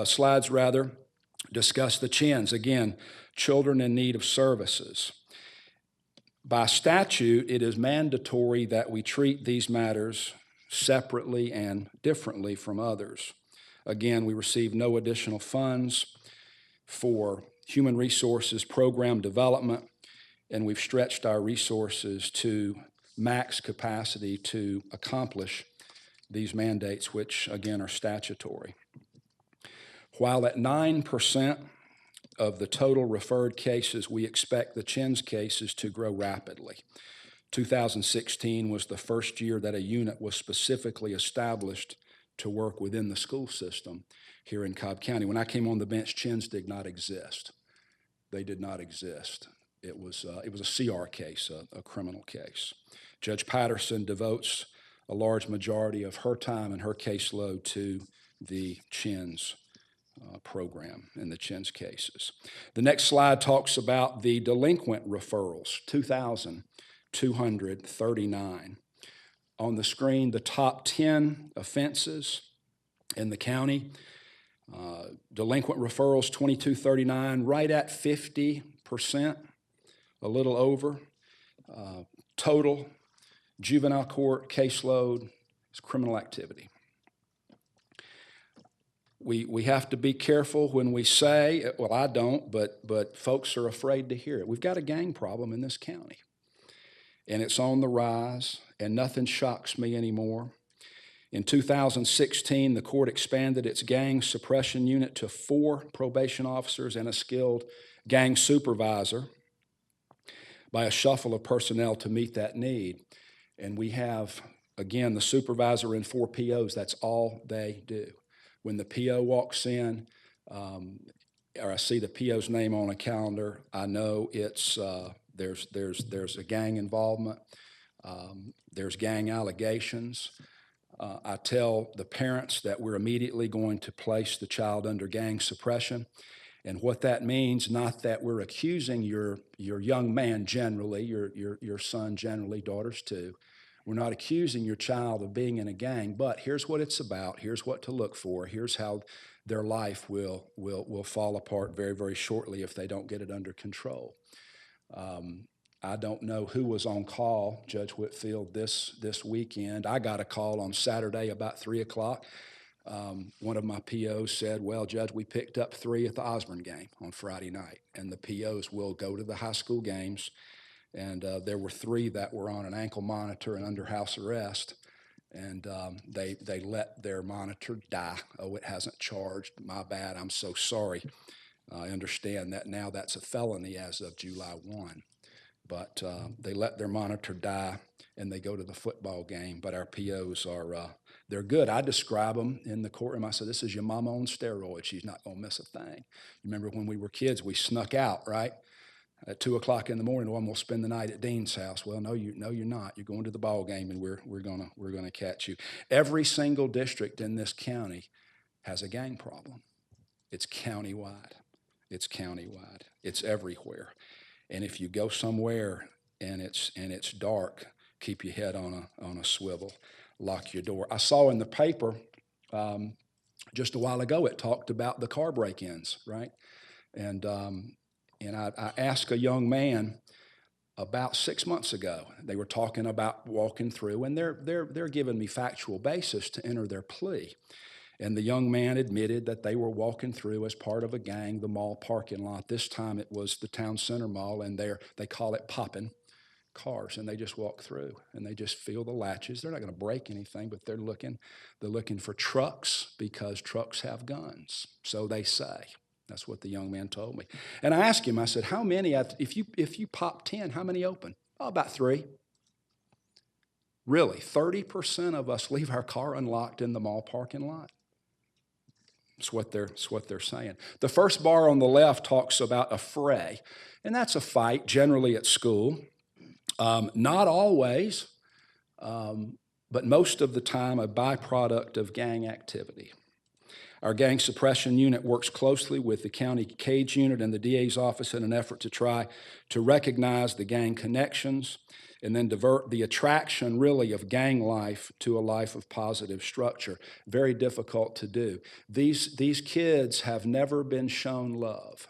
slides discuss the CHINs. Again, children in need of services. By statute, it is mandatory that we treat these matters separately and differently from others. Again, we receive no additional funds for human resources program development, and we've stretched our resources to max capacity to accomplish these mandates, which again are statutory. While at 9% of the total referred cases, we expect the CHINs cases to grow rapidly. 2016 was the first year that a unit was specifically established to work within the school system here in Cobb County. When I came on the bench, CHINs did not exist. They did not exist. It was a CR case, a criminal case. Judge Patterson devotes a large majority of her time and her caseload to the CHINs program and the CHINs cases. The next slide talks about the delinquent referrals, 2,239. On the screen, the top 10 offenses in the county. Delinquent referrals, 2,239, right at 50%, a little over. Total juvenile court caseload is criminal activity. We have to be careful when we say, well, I don't, but folks are afraid to hear it. We've got a gang problem in this county, and it's on the rise, and nothing shocks me anymore. In 2016, the court expanded its gang suppression unit to 4 probation officers and a skilled gang supervisor by a shuffle of personnel to meet that need. And we have, again, the supervisor and 4 POs. That's all they do. When the PO walks in, or I see the PO's name on a calendar, I know it's there's a gang involvement. There's gang allegations. I tell the parents that we're immediately going to place the child under gang suppression. And what that means, not that we're accusing your young man generally, your son generally, daughters too. We're not accusing your child of being in a gang, but here's what it's about. Here's what to look for. Here's how their life will fall apart very, very shortly if they don't get it under control. I don't know who was on call, Judge Whitfield, this weekend. I got a call on Saturday about 3 o'clock. One of my POs said, well, Judge, we picked up 3 at the Osborne game on Friday night, and the POs will go to the high school games. And there were 3 that were on an ankle monitor and under house arrest, and they let their monitor die. Oh, it hasn't charged. My bad. I'm so sorry. I understand that now that's a felony as of July 1. But they let their monitor die, and they go to the football game. But our POs are, they're good. I describe them in the courtroom. I said, this is your mama on steroids. She's not going to miss a thing. You remember when we were kids, we snuck out, right? At 2 o'clock in the morning, well, we'll spend the night at Dean's house. Well, no, you're not. You're going to the ball game, and we're gonna catch you. Every single district in this county has a gang problem. It's countywide. It's countywide. It's everywhere. And if you go somewhere and it's dark, keep your head on a swivel. Lock your door. I saw in the paper just a while ago it talked about the car break-ins, right? And I asked a young man about 6 months ago. They were talking about walking through, and they're giving me factual basis to enter their plea. And the young man admitted that they were walking through as part of a gang, the mall parking lot. This time it was the town center mall, and they call it popping cars, and they just walk through, and they just feel the latches. They're not going to break anything, but they're looking for trucks because trucks have guns, so they say. That's what the young man told me. And I asked him, I said, how many, if you pop 10, how many open? Oh, about 3. Really, 30% of us leave our car unlocked in the mall parking lot. It's what they're saying. The first bar on the left talks about a fray, and that's a fight, generally at school. Not always, but most of the time a byproduct of gang activity. Our gang suppression unit works closely with the county cage unit and the DA's office in an effort to try to recognize the gang connections and then divert the attraction really of gang life to a life of positive structure. Very difficult to do. These kids have never been shown love.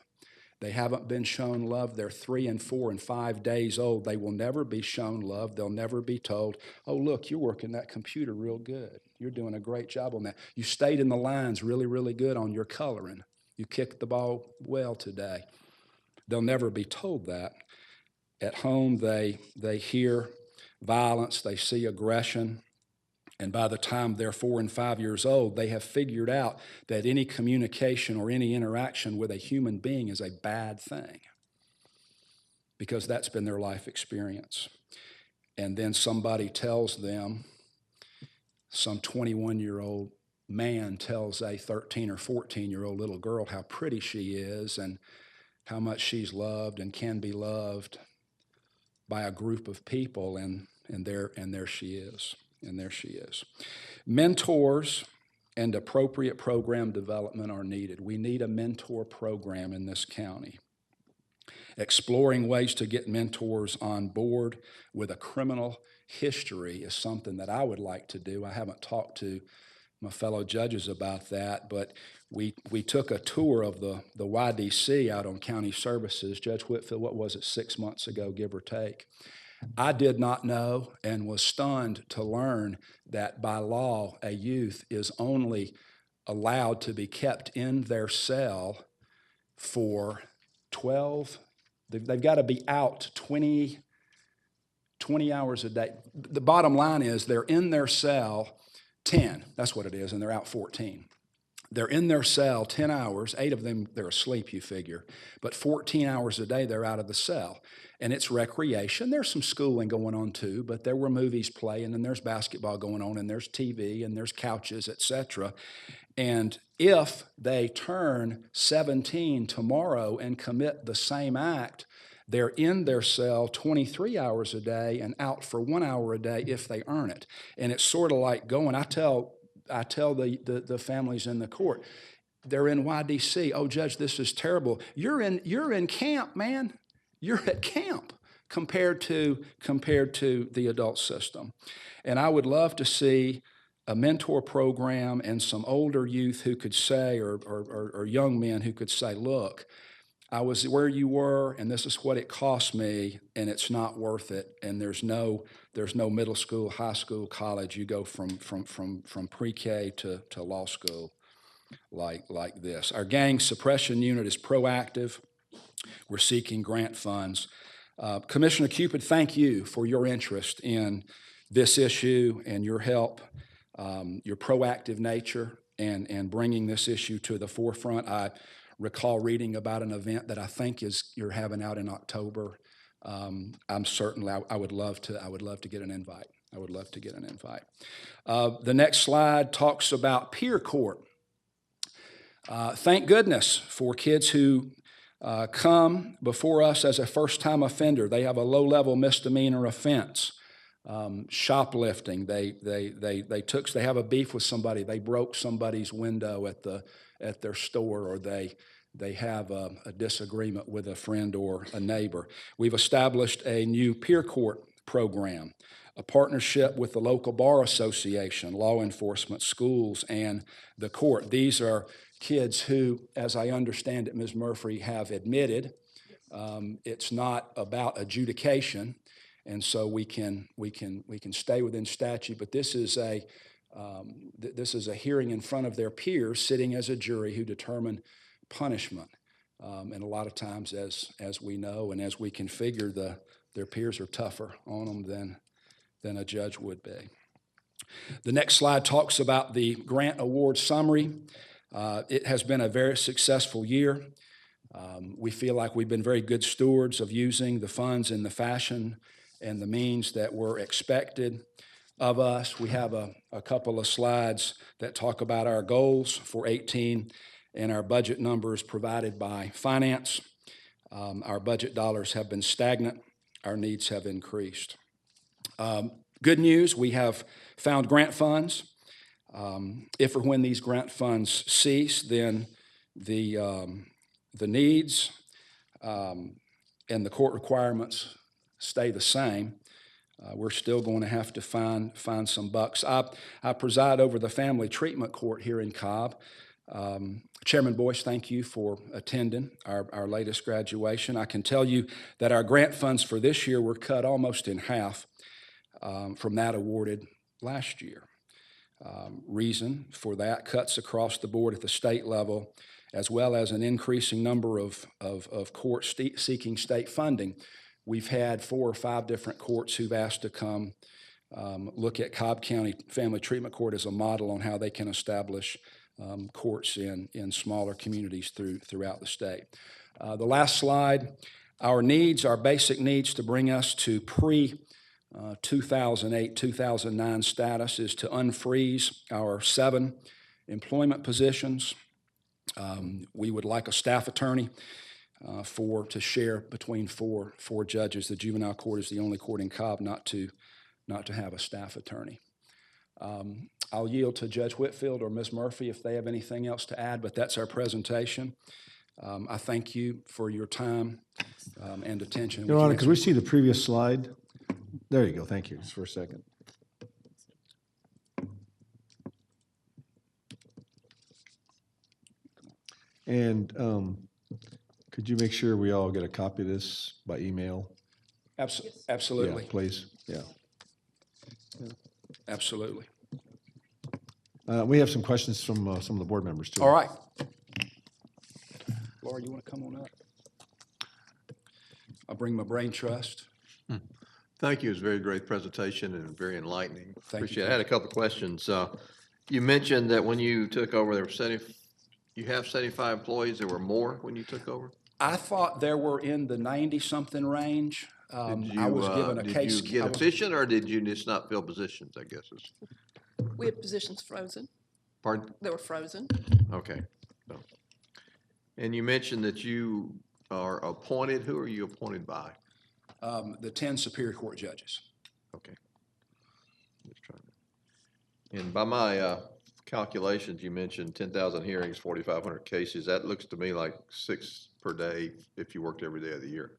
They haven't been shown love. They're 3 and 4 and 5 days old. They will never be shown love. They'll never be told, oh, look, you're working that computer real good. You're doing a great job on that. You stayed in the lines really, really good on your coloring. You kicked the ball well today. They'll never be told that. At home, they hear violence, they see aggression, and by the time they're 4 and 5 years old, they have figured out that any communication or any interaction with a human being is a bad thing because that's been their life experience. And then somebody tells them, some 21-year-old man tells a 13 or 14-year-old little girl how pretty she is and how much she's loved and can be loved by a group of people, and there she is. And there she is. Mentors and appropriate program development are needed. We need a mentor program in this county. Exploring ways to get mentors on board with a criminal history is something that I would like to do. I haven't talked to my fellow judges about that, but we took a tour of the YDC out on county services. Judge Whitfield, what was it, 6 months ago, give or take? I did not know and was stunned to learn that by law, a youth is only allowed to be kept in their cell for 12, they've got to be out 20 hours a day. The bottom line is they're in their cell 10, that's what it is, and they're out 14. They're in their cell 10 hours, 8 of them they're asleep, you figure, but 14 hours a day they're out of the cell. And it's recreation. There's some schooling going on too, but there were movies playing and there's basketball going on and there's TV and there's couches, etc. And if they turn 17 tomorrow and commit the same act, they're in their cell 23 hours a day and out for 1 hour a day if they earn it. And it's sort of like going, I tell the families in the court, they're in YDC. Oh, Judge, this is terrible. You're in camp, man. You're at camp compared to the adult system. And I would love to see a mentor program and some older youth who could say, or young men who could say, look, I was where you were, and this is what it cost me, and it's not worth it. And there's no middle school, high school, college. You go from pre-K to law school like this. Our gang suppression unit is proactive. We're seeking grant funds. Commissioner Cupid, thank you for your interest in this issue and your help, your proactive nature, and bringing this issue to the forefront. I recall reading about an event that I think you're having out in October. I'm certainly, I would love to get an invite. I would love to get an invite. The next slide talks about peer court. Thank goodness for kids who come before us as a first-time offender. They have a low-level misdemeanor offense. Shoplifting. They have a beef with somebody. They broke somebody's window at their store, or they have a disagreement with a friend or a neighbor. We've established a new peer court program, a partnership with the local bar association, law enforcement, schools, and the court. These are kids who, as I understand it, Ms. Murphy, have admitted it's not about adjudication, and so we can stay within statute. But this is a hearing in front of their peers, sitting as a jury who determine punishment. And a lot of times, as we know and as we configure, their peers are tougher on them than a judge would be. The next slide talks about the grant award summary. It has been a very successful year. We feel like we've been very good stewards of using the funds in the fashion and the means that were expected. of us. We have a couple of slides that talk about our goals for 18 and our budget numbers provided by finance. Our budget dollars have been stagnant. Our needs have increased. Good news, we have found grant funds. If or when these grant funds cease, then the needs and the court requirements stay the same. We're still going to have to find some bucks. I preside over the family treatment court here in Cobb. Chairman Boyce, thank you for attending our latest graduation. I can tell you that our grant funds for this year were cut almost in half from that awarded last year. Reason for that, cuts across the board at the state level, as well as an increasing number of courts seeking state funding. We've had 4 or 5 different courts who've asked to come look at Cobb County Family Treatment Court as a model on how they can establish courts in smaller communities throughout the state. The last slide, our needs, our basic needs to bring us to pre-2008-2009 status is to unfreeze our 7 employment positions. We would like a staff attorney to share between four judges. The juvenile court is the only court in Cobb not to have a staff attorney. I'll yield to Judge Whitfield or Ms. Murphy if they have anything else to add, but that's our presentation. I thank you for your time and attention. Your Honor, could we see the previous slide? There you go. Thank you. Just for a second. And could you make sure we all get a copy of this by email? Absolutely. Yeah, please. Yeah. Absolutely. We have some questions from some of the board members, too. All right. Laura, you want to come on up? I'll bring my brain trust. Thank you. It was a very great presentation and very enlightening. Thank Appreciate you. it. I had a couple of questions. You mentioned that when you took over, there were you have 75 employees. There were more when you took over? I thought there were in the 90-something range. I was given a case. Did you get efficient, or did you just not fill positions, I guess? We had positions frozen. Pardon? They were frozen. Okay. So, and you mentioned that you are appointed. Who are you appointed by? The 10 Superior Court judges. Okay. Just trying to. And by my calculations, you mentioned 10,000 hearings, 4,500 cases. That looks to me like 6 per day if you worked every day of the year.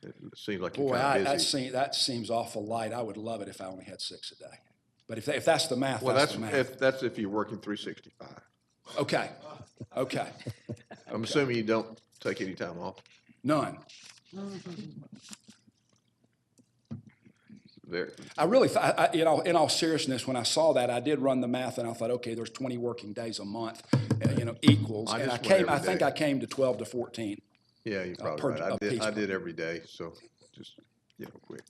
It seems like you're kind of busy. That seems awful light. I would love it if I only had 6 a day. But if that's the math, well, that's the math. That's if you're working 365. Okay. Okay. I'm assuming you don't take any time off. None. Very. I really thought, in all seriousness, when I saw that, I did run the math, and I thought, okay, there's 20 working days a month, equals. I And just went every think day. I came to 12 to 14. Yeah, you're probably right. I did every day, so just, quick.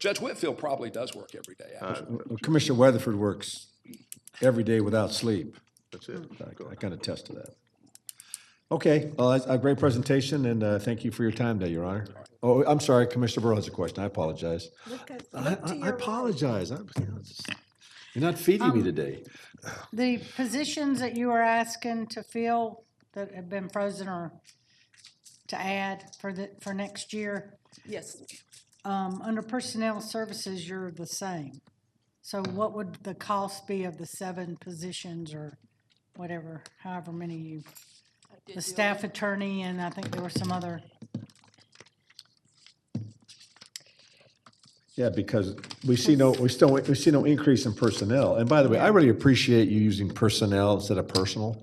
Judge Whitfield probably does work every day, actually. Well, Commissioner Weatherford works every day without sleep. That's it. I can attest to that. Okay, well, that's a great presentation, and thank you for your time today, Your Honor. Oh, I'm sorry, Commissioner Burrow has a question. I apologize. I apologize. You're not feeding me today. The positions that you were asking to fill that have been frozen or to add for next year, Yes. under personnel services, you're the same. So what would the cost be of the 7 positions or whatever, however many you, the staff attorney, and I think there were some other. Yeah, because we see no increase in personnel. And by the way, I really appreciate you using personnel instead of personal.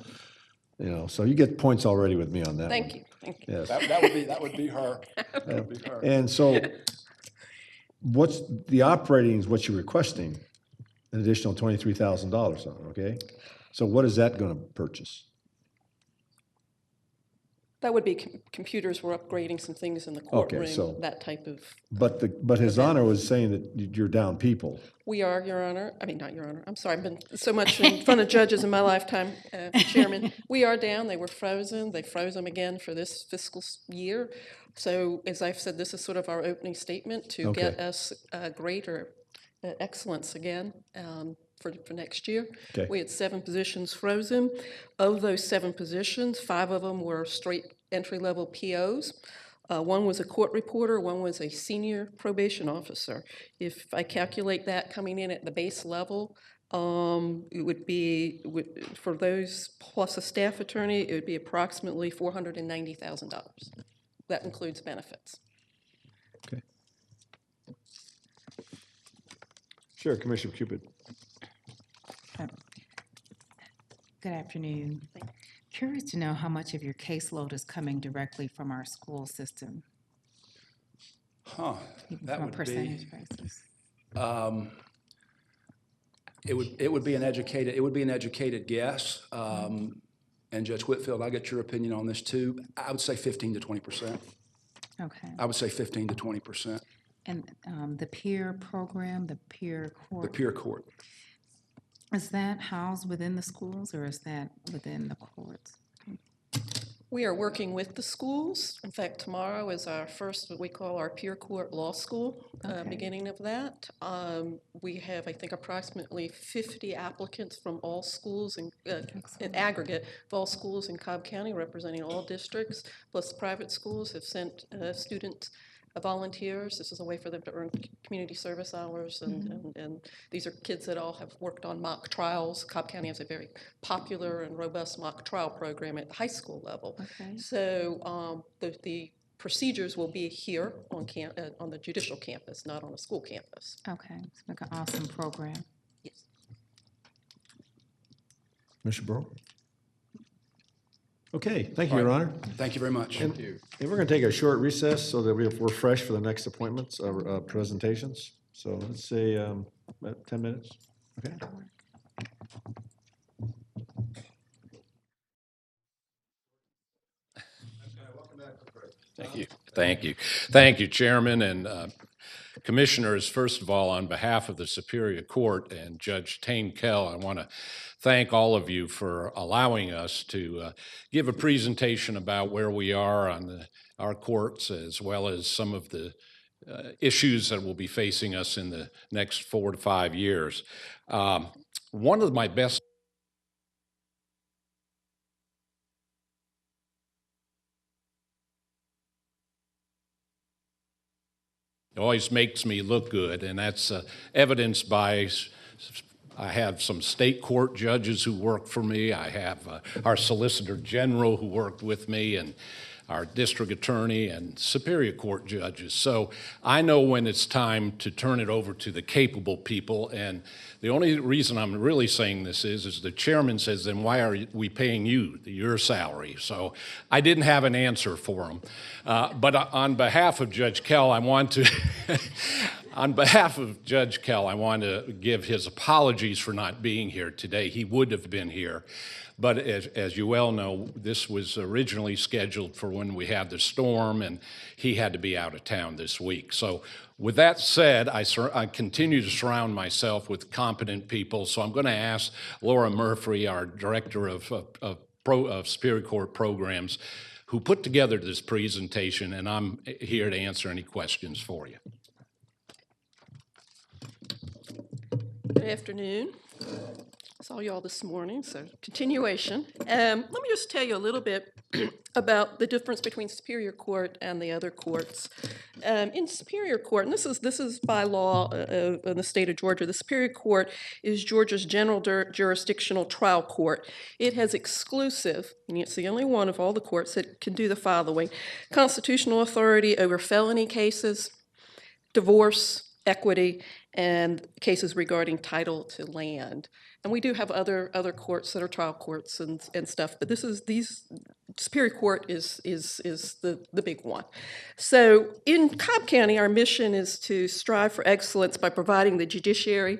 So you get points already with me on that. Thank you. Thank you. Yes. That would be her. That would be her. And so what's the operating is what you're requesting, an additional $23,000 on, okay? So what is that going to purchase? That would be computers. We're upgrading some things in the courtroom, that type of. But His Honor was saying that you're down people. We are, Your Honor. I mean, not Your Honor. I'm sorry. I've been so much in front of judges in my lifetime, Chairman. We are down. They were frozen. They froze them again for this fiscal year. So as I've said, this is sort of our opening statement to get us greater excellence again for next year. Okay. We had 7 positions frozen. Of those 7 positions, 5 of them were straight entry-level POs. One was a court reporter, one was a senior probation officer. If I calculate that coming in at the base level, it would be, for those plus a staff attorney, it would be approximately $490,000. That includes benefits. Okay. Sure, Commissioner Cupid. Good afternoon. Curious to know how much of your caseload is coming directly from our school system? That On a would be, percentage basis. it would be an educated guess. And Judge Whitfield, I get your opinion on this too. I would say 15 to 20%. Okay. I would say 15 to 20%. And the peer program, the peer The court, peer court. is that housed within the schools or is that within the courts? We are working with the schools. In fact, tomorrow is our first, what we call our peer court law school, Okay. beginning of that. We have, I think, approximately 50 applicants from all schools in aggregate, of all schools in Cobb County, representing all districts, plus private schools have sent students, volunteers. This is a way for them to earn community service hours, and these are kids that all have worked on mock trials. Cobb County has a very popular and robust mock trial program at the high school level. Okay. So the procedures will be here on the judicial campus, not on a school campus. Okay, it's like an awesome program. Yes. Commissioner Burrow? Okay, thank you, Your Honor. Thank you very much. And we're going to take a short recess so that we're fresh for the next appointments, presentations. So let's say about 10 minutes. Okay. Thank you. Thank you. Thank you, Chairman and Commissioners. First of all, on behalf of the Superior Court and Judge Tame Kell, I want to thank all of you for allowing us to give a presentation about where we are on our courts, as well as some of the issues that will be facing us in the next 4 to 5 years. One of my best It always makes me look good, and that's evidenced by I have some state court judges who work for me. I have our Solicitor General who worked with me, and our district attorney and Superior Court judges. So I know when it's time to turn it over to the capable people, and the only reason I'm really saying this is the chairman says, then why are we paying you your salary? So I didn't have an answer for him. But on behalf of Judge Kell, I want to on behalf of Judge Kell, I want to give his apologies for not being here today. He would have been here. But as you well know, this was originally scheduled for when we had the storm, and he had to be out of town this week. So with that said, I continue to surround myself with competent people. So I'm going to ask Laura Murphy, our Director of Superior Court Programs, who put together this presentation, and I'm here to answer any questions for you. Good afternoon. Saw you all this morning, so continuation. Let me just tell you a little bit about the difference between Superior Court and the other courts. In Superior Court, and this is by law in the state of Georgia, the Superior Court is Georgia's general jurisdictional trial court. It has exclusive, and it's the only one of all the courts that can do the following: constitutional authority over felony cases, divorce, equity, and cases regarding title to land. And we do have other courts that are trial courts and stuff, but Superior Court is the big one. So in Cobb County, our mission is to strive for excellence by providing the judiciary,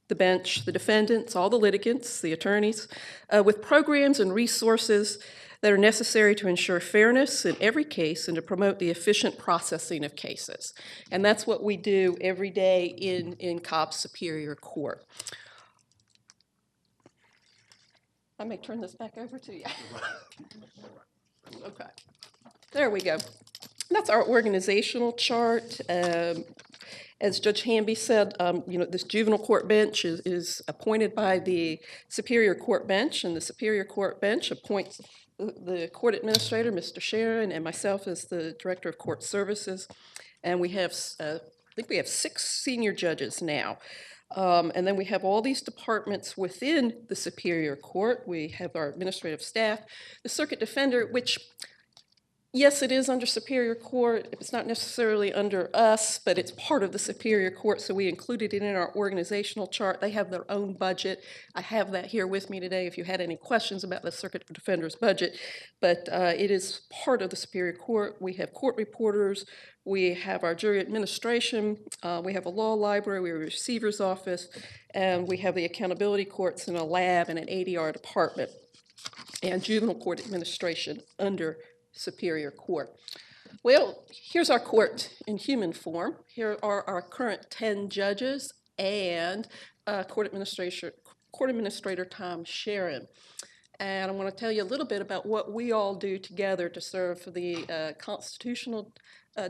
the bench, the defendants, all the litigants, the attorneys, with programs and resources that are necessary to ensure fairness in every case and to promote the efficient processing of cases. And that's what we do every day in Cobb Superior Court. I may turn this back over to you. Okay. There we go. That's our organizational chart. As Judge Hamby said, this juvenile court bench is appointed by the Superior Court bench, and the Superior Court bench appoints the court administrator, Mr. Sharon, and myself as the Director of Court Services. And we have, I think we have 6 senior judges now. And then we have all these departments within the Superior Court. We have our administrative staff, the circuit defender, which, yes, it is under Superior Court. It's not necessarily under us, but it's part of the Superior Court, so we included it in our organizational chart. They have their own budget. I have that here with me today if you had any questions about the circuit defender's budget, but it is part of the Superior Court. We have court reporters. We have our jury administration. We have a law library. We have a receiver's office, and we have the accountability courts and a lab and an ADR department, and juvenile court administration under Superior Court. Well, here's our court in human form. Here are our current 10 judges and court administrator Tom Sharon. And I want to tell you a little bit about what we all do together to serve the constitutional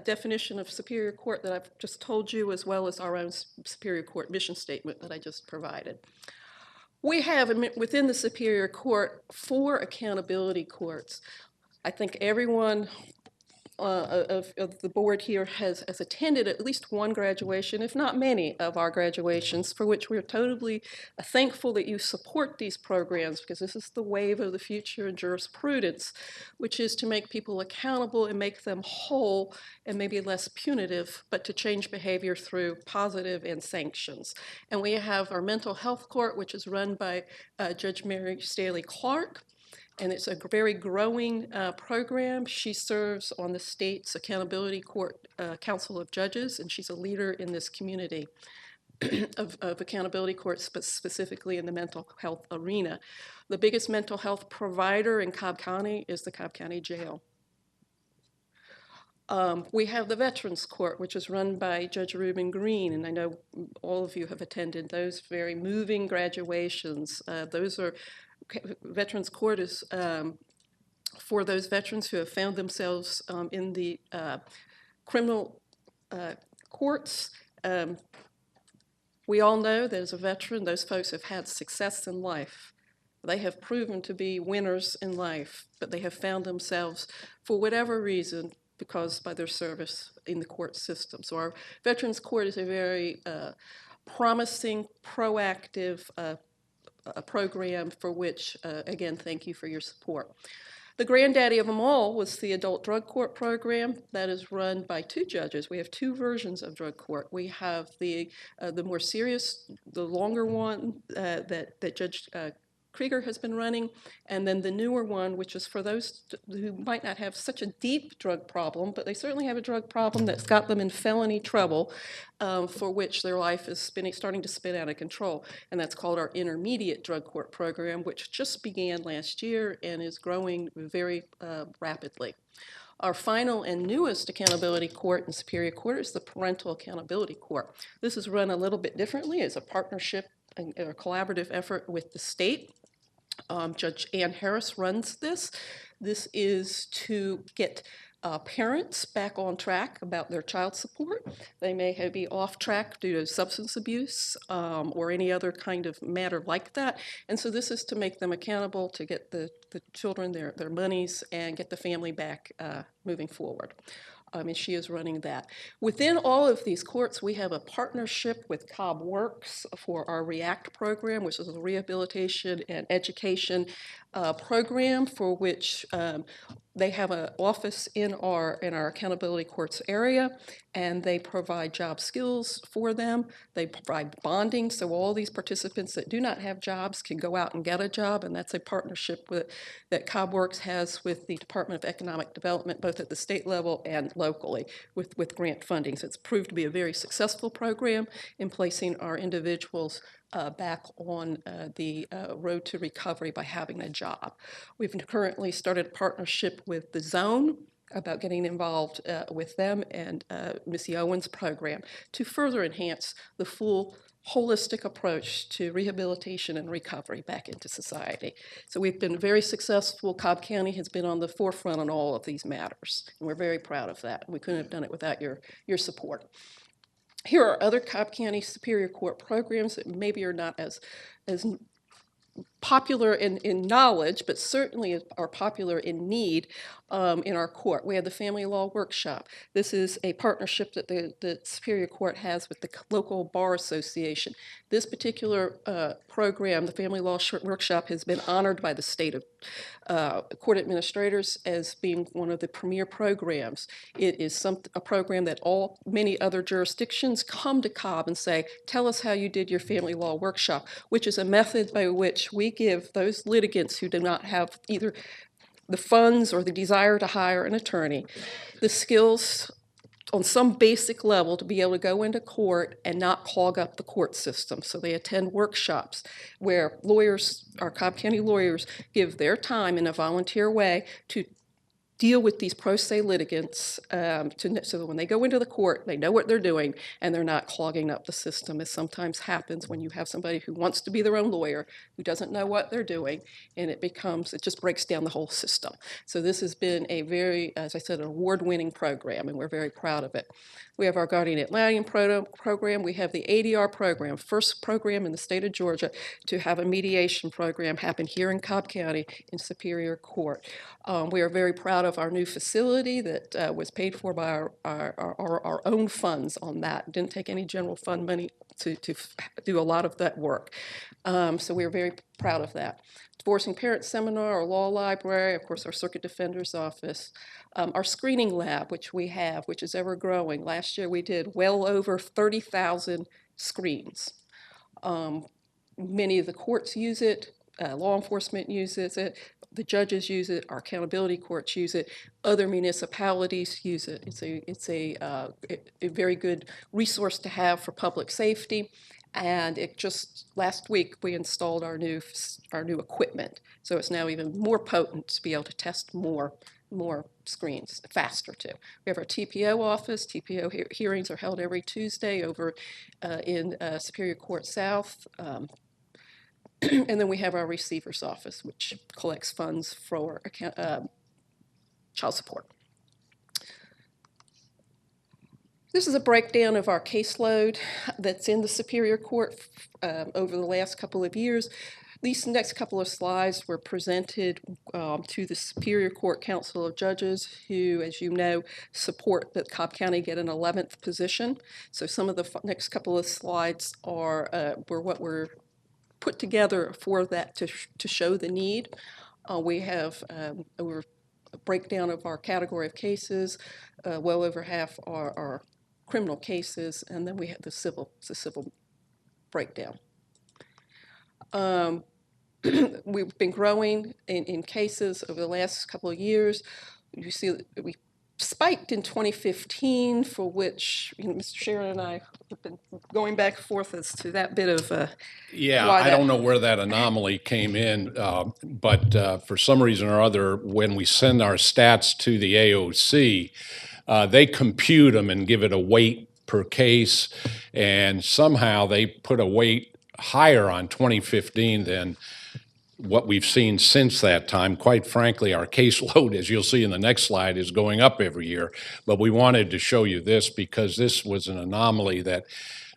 definition of Superior Court that I've just told you, as well as our own Superior Court mission statement that I just provided. We have within the Superior Court 4 accountability courts. I think everyone of the board here has attended at least one graduation, if not many of our graduations, for which we are totally thankful that you support these programs, because this is the wave of the future in jurisprudence, which is to make people accountable and make them whole and maybe less punitive, but to change behavior through positive and sanctions. And we have our mental health court, which is run by Judge Mary Staley Clark. And it's a very growing program. She serves on the state's Accountability Court Council of Judges, and she's a leader in this community of accountability courts, but specifically in the mental health arena. The biggest mental health provider in Cobb County is the Cobb County Jail. We have the Veterans Court, which is run by Judge Reuben Green, and I know all of you have attended those very moving graduations. Those are Veterans Court is for those veterans who have found themselves in the criminal courts. We all know that as a veteran, those folks have had success in life. They have proven to be winners in life, but they have found themselves, for whatever reason, because by their service in the court system. So our Veterans Court is a very promising, proactive a program for which, again, thank you for your support. The granddaddy of them all was the Adult Drug Court program that is run by 2 judges. We have 2 versions of drug court. We have the more serious, the longer one that Judge Krieger has been running, and then the newer one, which is for those who might not have such a deep drug problem, but they certainly have a drug problem that's got them in felony trouble, for which their life is starting to spin out of control. And that's called our Intermediate Drug Court program, which just began last year and is growing very rapidly. Our final and newest accountability court in Superior Court is the Parental Accountability Court. This is run a little bit differently. It's a partnership and a collaborative effort with the state. Judge Ann Harris runs this. This is to get parents back on track about their child support. They may be off track due to substance abuse or any other kind of matter like that. And so this is to make them accountable, to get the children their monies and get the family back moving forward. And she is running that. Within all of these courts, we have a partnership with Cobb Works for our REACT program, which is a rehabilitation and education program for which they have an office in our accountability courts area, and they provide job skills for them. They provide bonding, so all these participants that do not have jobs can go out and get a job, and that's a partnership that Cobb Works has with the Department of Economic Development, both at the state level and locally with grant funding. So it's proved to be a very successful program in placing our individuals back on the road to recovery by having a job. We've currently started a partnership with the Zone about getting involved with them and Missy Owens' program to further enhance the full holistic approach to rehabilitation and recovery back into society. So we've been very successful. Cobb County has been on the forefront on all of these matters, and we're very proud of that. We couldn't have done it without your support. Here are other Cobb County Superior Court programs that maybe are not as popular in knowledge, but certainly are popular in need in our court. We have the Family Law Workshop. This is a partnership that the Superior Court has with the local bar association. This particular program, the Family Law Workshop, has been honored by the state of court administrators as being one of the premier programs. It is a program that many other jurisdictions come to Cobb and say, tell us how you did your family law workshop, which is a method by which we give those litigants who do not have either the funds or the desire to hire an attorney the skills on some basic level to be able to go into court and not clog up the court system. So they attend workshops where lawyers, our Cobb County lawyers, give their time in a volunteer way to deal with these pro se litigants so that when they go into the court, they know what they're doing and they're not clogging up the system, as sometimes happens when you have somebody who wants to be their own lawyer, who doesn't know what they're doing, and it just breaks down the whole system. So this has been a very, as I said, an award-winning program, and we're very proud of it. We have our Guardian Ad Litem program. We have the ADR program, first program in the state of Georgia to have a mediation program happen here in Cobb County in Superior Court. We are very proud of our new facility that was paid for by our own funds on that. Didn't take any general fund money to do a lot of that work. So we're very proud of that. Divorcing Parents Seminar, our law library, of course, our Circuit Defender's Office. Our screening lab, which we have, which is ever growing. Last year we did well over 30,000 screens. Many of the courts use it, law enforcement uses it, the judges use it, our accountability courts use it, other municipalities use it. It's a very good resource to have for public safety. And last week we installed our new equipment. So it's now even more potent to be able to test more screens faster too. We have our TPO office. TPO hearings are held every Tuesday over in Superior Court South. And then we have our receiver's office, which collects funds for child support. This is a breakdown of our caseload that's in the Superior Court over the last couple of years. These next couple of slides were presented to the Superior Court Council of Judges, who, as you know, support that Cobb County get an 11th position. So some of the next couple of slides were what were put together for that to show the need. We have a breakdown of our category of cases. Well over half are criminal cases, and then we have the civil breakdown. We've been growing in cases over the last couple of years. You see that we spiked in 2015, for which Mr. Sharon and I have been going back and forth as to that bit of yeah, I don't know where that anomaly came in, but for some reason or other, when we send our stats to the AOC, they compute them and give it a weight per case, and somehow they put a weight higher on 2015 than what we've seen since that time. Quite frankly, our caseload, as you'll see in the next slide, is going up every year. But we wanted to show you this because this was an anomaly that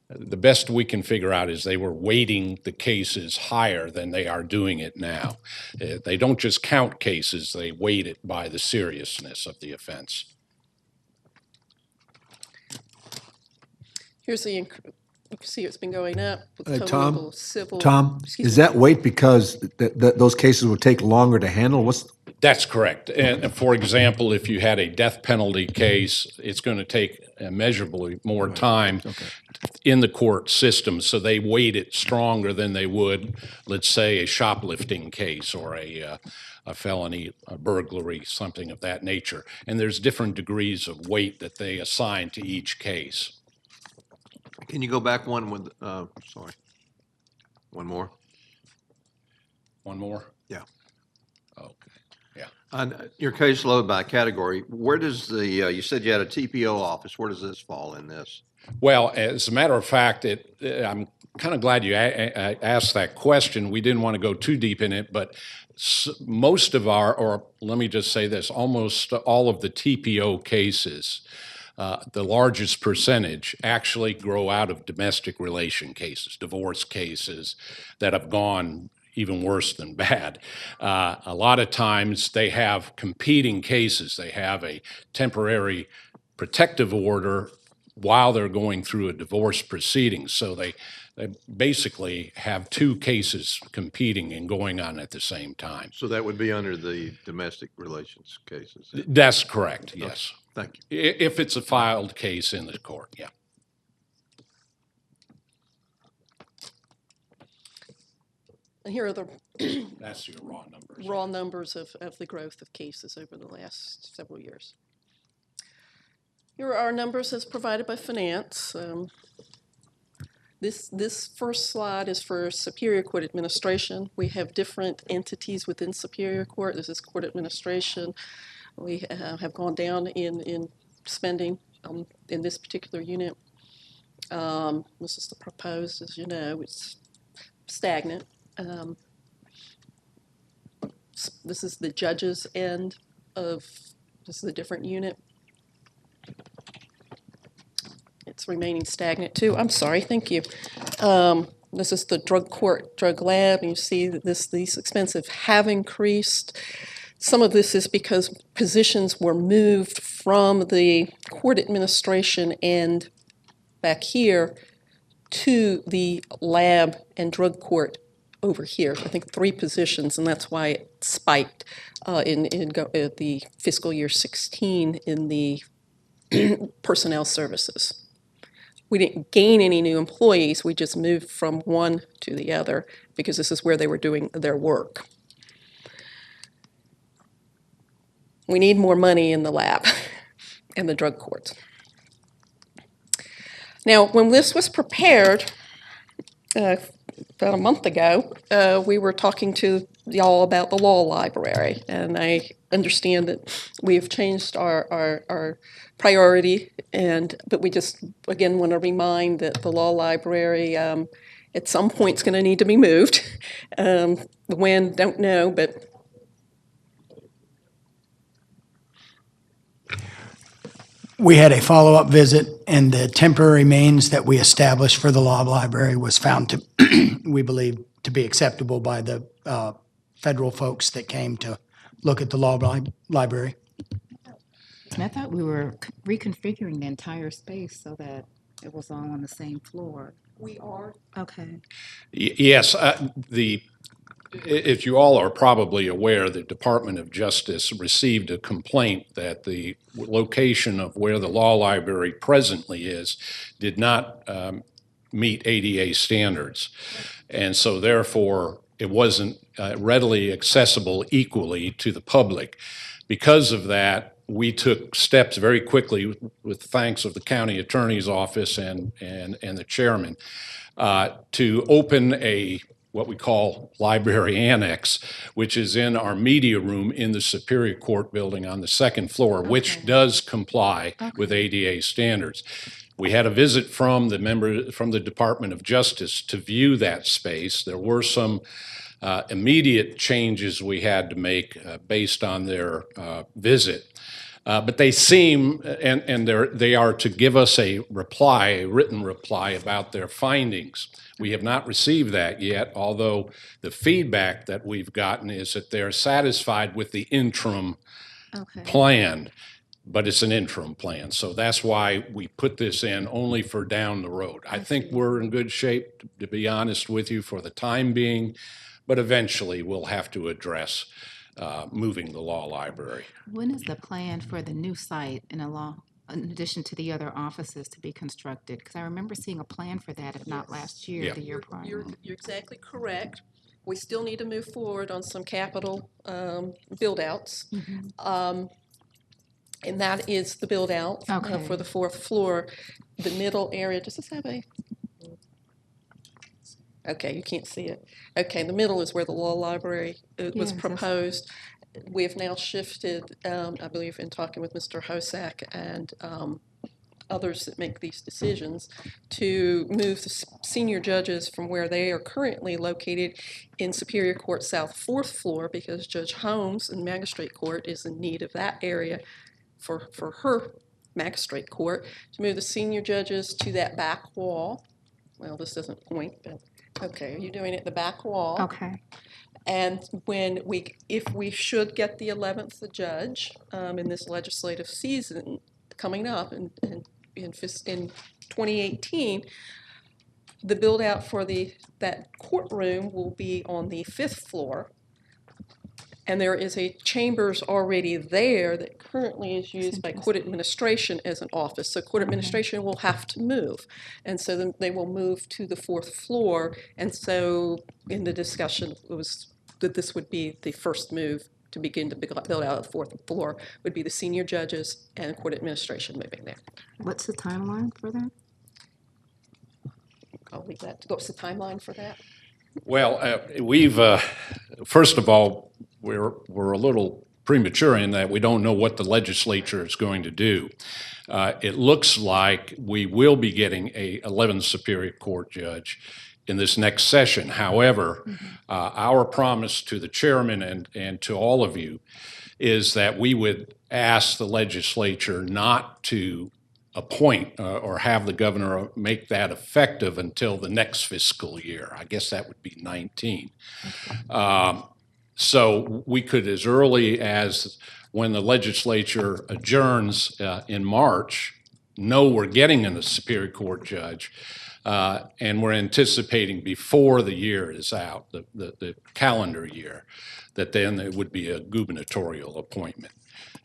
the best we can figure out is they were weighting the cases higher than they are doing it now. They don't just count cases, they weight it by the seriousness of the offense. Here's the you can see it's been going up. Tom, Excuse is me. that weight because those cases will take longer to handle? That's correct. And for example, if you had a death penalty case, it's going to take immeasurably more time in the court system. So they weight it stronger than they would, let's say, a shoplifting case or a felony, a burglary, something of that nature. And there's different degrees of weight that they assign to each case. Can you go back one with, sorry, one more? One more? Yeah. Okay, yeah. On your caseload by category, where does you said you had a TPO office, where does this fall in this? Well, as a matter of fact, I'm kind of glad you asked that question. We didn't want to go too deep in it, but most of or let me just say this, almost all of the TPO cases the largest percentage actually grow out of domestic relation cases, divorce cases that have gone even worse than bad. A lot of times they have competing cases. They have a temporary protective order while they're going through a divorce proceeding. So they basically have two cases competing and going on at the same time. So that would be under the domestic relations cases? That's correct, yes. Thank you. If it's a filed case in the court, yeah. And here are the That's your raw numbers. raw numbers of the growth of cases over the last several years. Here are our numbers as provided by finance. This first slide is for Superior Court Administration. We have different entities within Superior Court. This is Court Administration. We have gone down in spending in this particular unit. This is the proposed, as you know, it's stagnant. This is the judge's end of, this is a different unit. It's remaining stagnant too. I'm sorry, thank you. This is the drug court, drug lab, and you see that these expenses have increased. Some of this is because positions were moved from the court administration end back here to the lab and drug court over here. I think 3 positions, and that's why it spiked in the fiscal year 16 in the personnel services. We didn't gain any new employees, we just moved from one to the other because this is where they were doing their work. We need more money in the lab and the drug courts. Now, when this was prepared, about a month ago, we were talking to y'all about the law library, and I understand that we've changed our priority, but we just, again, want to remind that the law library at some point is going to need to be moved. When, don't know, but We had a follow-up visit, and the temporary means that we established for the law library was found to, we believe, to be acceptable by the federal folks that came to look at the law library. And I thought we were reconfiguring the entire space so that it was all on the same floor. we are. Okay. Yes, as you all are probably aware, the Department of Justice received a complaint that the location of where the law library presently is did not meet ADA standards. And so therefore, it wasn't readily accessible equally to the public. Because of that, we took steps very quickly, with thanks of the county attorney's office and the chairman, to open what we call library annex, which is in our media room in the Superior Court building on the second floor, which does comply with ADA standards. We had a visit from the Department of Justice to view that space. There were some immediate changes we had to make based on their visit. But they seem, and they are to give us a written reply about their findings. We have not received that yet, although the feedback that we've gotten is that they're satisfied with the interim plan, but it's an interim plan. So that's why we put this in only for down the road. I think we're in good shape, to be honest with you, for the time being, but eventually we'll have to address moving the law library. When is the plan for the new site in addition to the other offices to be constructed? Because I remember seeing a plan for that, if not last year, the year prior. You're exactly correct. We still need to move forward on some capital build-outs. And that is the build-out for the 4th floor. The middle area, does this have a? Okay, you can't see it. Okay, the middle is where the law library was proposed. We have now shifted, I believe in talking with Mr. Hosack and others that make these decisions, to move the senior judges from where they are currently located in Superior Court South 4th floor, because Judge Holmes in Magistrate Court is in need of that area for her magistrate court, to move the senior judges to that back wall. Well, this doesn't point, but, okay, are you doing it the back wall? Okay. And if we should get the 11th judge in this legislative season coming up in 2018, the build-out for that courtroom will be on the 5th floor. And there is a chambers already there that currently is used by court administration as an office. So court administration will have to move. And so then they will move to the 4th floor. And so in the discussion, it was that this would be the first move to begin to build out the 4th floor, would be the senior judges and court administration moving there. What's the timeline for that? I'll leave that. What's the timeline for that? Well, we've, first of all, we're a little premature in that we don't know what the legislature is going to do. It looks like we will be getting a 11th Superior Court judge in this next session. However, our promise to the chairman and to all of you is that we would ask the legislature not to appoint or have the governor make that effective until the next fiscal year. I guess that would be 19. So we could, as early as when the legislature adjourns in March, know we're getting a Superior Court judge, and we're anticipating before the year is out, the calendar year, that then it would be a gubernatorial appointment.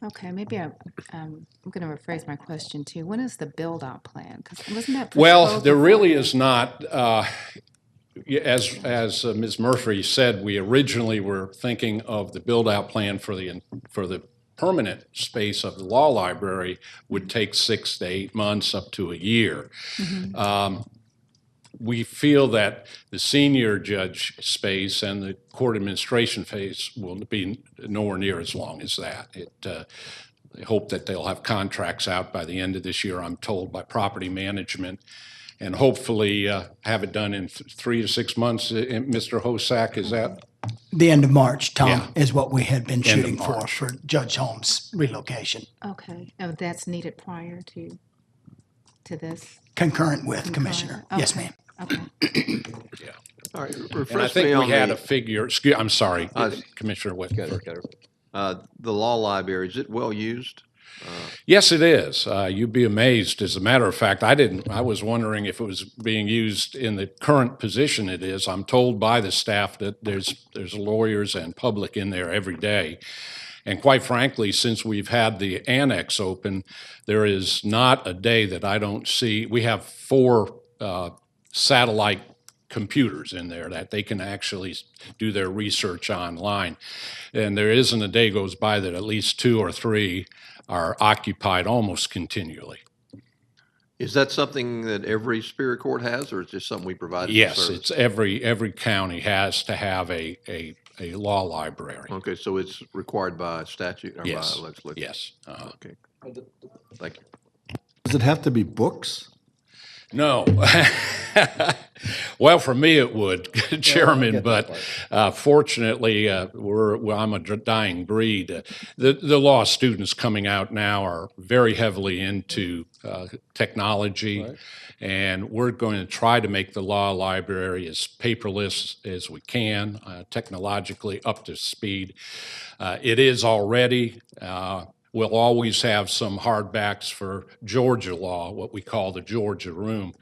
Okay, maybe I'm going to rephrase my question too. When is the build-out plan? 'Cause wasn't that Well, proposed there before? really is not. As Ms. Murphy said, we originally were thinking of the build-out plan for the permanent space of the law library would take 6 to 8 months up to a year. We feel that the senior judge space and the court administration phase will be nowhere near as long as that. I hope that they'll have contracts out by the end of this year, I'm told, by property management, and hopefully have it done in 3 to 6 months. Mr. Hosack, is that? The end of March, Tom, Yeah. is what we had been End of shooting March. for Judge Holmes' relocation, Okay, oh, that's needed prior to this? concurrent with Commissioner. Yes, Okay. ma'am. Okay. Yeah. All right, And I refresh think me we on had a the, figure, I'm sorry, Commissioner Whitford. the law library. Is it well used? Yes, it is. You'd be amazed. As a matter of fact, I was wondering if it was being used in the current position it is. I'm told by the staff that there's lawyers and public in there every day. And quite frankly, since we've had the annex open, there is not a day that I don't see. We have 4 satellite computers in there that they can actually do their research online. And there isn't a day goes by that at least 2 or 3 are occupied almost continually. Is that something that every Superior Court has, or is it just something we provide? as a Yes, service? it's every county has to have a law library. Okay, so it's required by statute or Yes, by legislation? yes. Okay. Thank you. Does it have to be books? No. Well, for me, it would, Chairman, but fortunately, I'm a dying breed. The law students coming out now are very heavily into technology, Right. and we're going to try to make the law library as paperless as we can, technologically up to speed. It is already. We'll always have some hardbacks for Georgia law, what we call the Georgia room.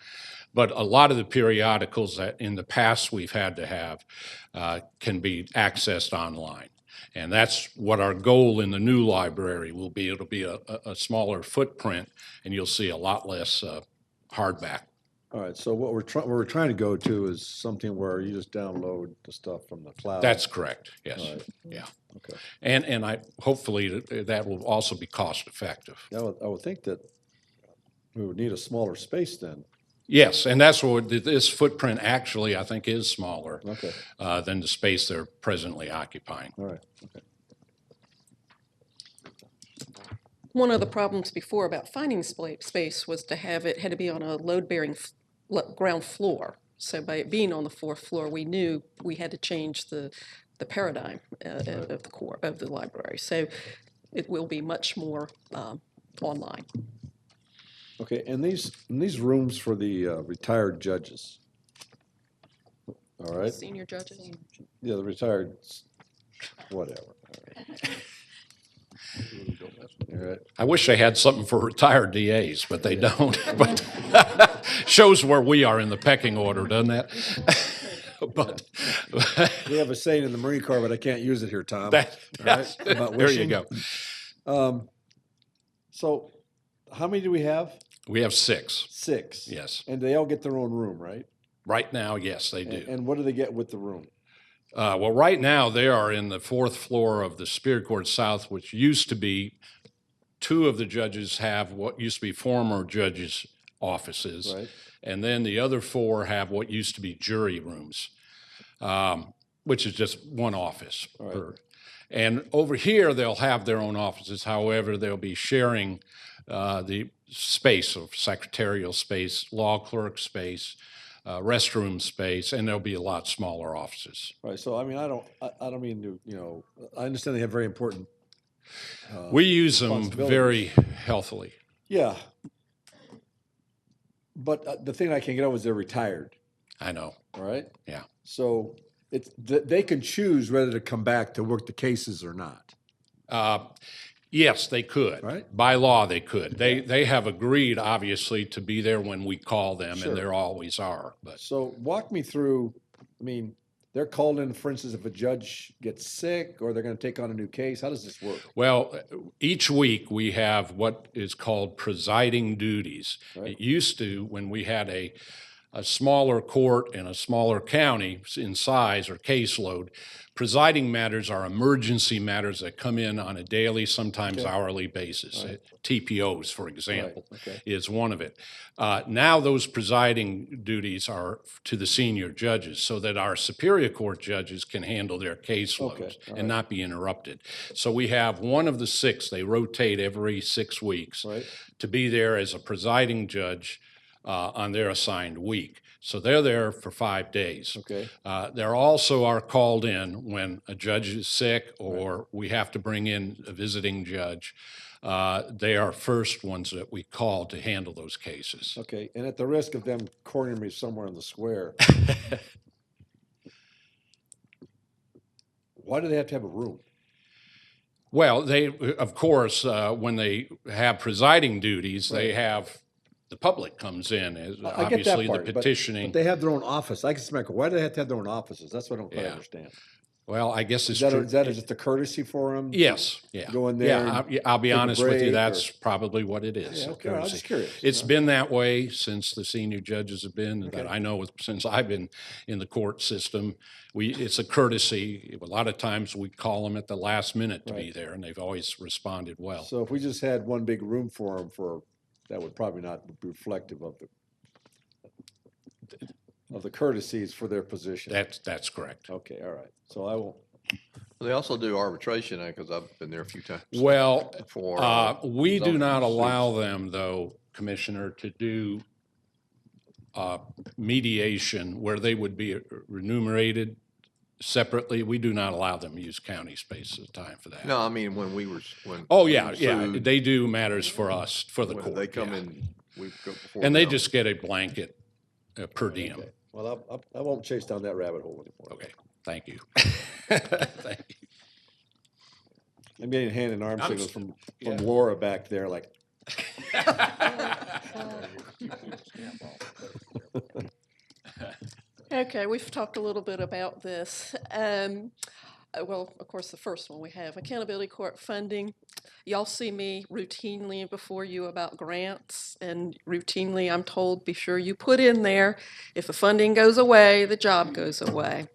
But a lot of the periodicals that in the past we've had to have can be accessed online. And that's what our goal in the new library will be. It'll be a smaller footprint, and you'll see a lot less hardback. All right, so what we're trying to go to is something where you just download the stuff from the cloud. That's correct, yes, All right. yeah. Okay. And hopefully that will also be cost effective. I would think that we would need a smaller space then. Yes, and that's what this footprint actually, I think, is smaller Okay, than the space they're presently occupying. all right, okay. One of the problems before about finding space was to have it, had to be on a load-bearing ground floor. So by it being on the 4th floor, we knew we had to change the paradigm of the library. So it will be much more online. Okay, and these rooms for the retired judges, all right? Senior judges. Yeah, the retired, whatever. All right. I wish they had something for retired DAs, but they don't. But shows where we are in the pecking order, doesn't that? But We have a saying in the Marine Corps, but I can't use it here, Tom. that, All right? About there you wishing. go. So how many do we have? We have 6. 6. Yes. And they all get their own room, right? Right now, yes, they do. And what do they get with the room? Well, right now, they are in the 4th floor of the Superior Court South, which used to be, 2 of the judges have what used to be former judges' offices. Right. And then the other 4 have what used to be jury rooms, which is just one office. Right. And over here, they'll have their own offices. However, they'll be sharing the space of secretarial space, law clerk space, restroom space, and there'll be a lot smaller offices. Right, so I mean, I don't mean to, I understand they have very important. We use them responsibilities. very healthily. Yeah. But the thing I can't get over is they're retired, I know. all right? Yeah. So they can choose whether to come back to work the cases or not. Yes, they could. Right. By law, they could. They have agreed, obviously, to be there when we call them, Sure. and there always are. But So walk me through, I mean, they're called in, for instance, if a judge gets sick or they're going to take on a new case. How does this work? well, each week we have what is called presiding duties. Right. It used to, when we had a smaller court and a smaller county in size or caseload, presiding matters are emergency matters that come in on a daily, sometimes Okay. hourly basis. TPOs, for example, okay. is one of it. Now those presiding duties are to the senior judges so that our Superior Court judges can handle their caseloads Okay, all and not be interrupted. So we have one of the 6, they rotate every 6 weeks Right. to be there as a presiding judge on their assigned week. So they're there for 5 days. Okay. There also are called in when a judge is sick or we have to bring in a visiting judge. They are first ones that we call to handle those cases. Okay, and at the risk of them cornering me somewhere in the square, why do they have to have a room? Well, they, of course, when they have presiding duties, they have, the public comes in, as I get that obviously the part, but petitioning. they have their own office. I guess, why do they have to have their own offices? That's what I don't quite Yeah. understand. Well, I guess Is it's true. that just a courtesy for them? Yes, yeah. Go in there Yeah, and I'll be take a honest with break, you, or- that's probably what it is. Yeah, a okay, I was courtesy. just curious. It's been that way since the senior judges have been, that Okay. I know since I've been in the court system. It's a courtesy. A lot of times we call them at the last minute to be Right. there, and they've always responded well. So if we just had one big room for them that would probably not be reflective of the courtesies for their position. That's correct. Okay, all right. So I won't, They also do arbitration, because I've been there a few times. Well, For, we do zoning not suits. allow them, though, Commissioner, to do mediation where they would be remunerated separately. We do not allow them to use county space at the time for that. No, I mean, when we were, when. Oh, we yeah, were yeah, sued, they do matters for us, for the when court. They come yeah. in, we go before. And they them. just get a blanket per diem. okay. Well, I won't chase down that rabbit hole anymore. Okay, thank you. Thank you. I'm getting hand and arm I'm signals s- from yeah. Laura back there, like, Okay, we've talked a little bit about this. Well, of course, the first one we have, accountability court funding. Y'all see me routinely before you about grants, and routinely I'm told, be sure you put in there, if the funding goes away, the job goes away.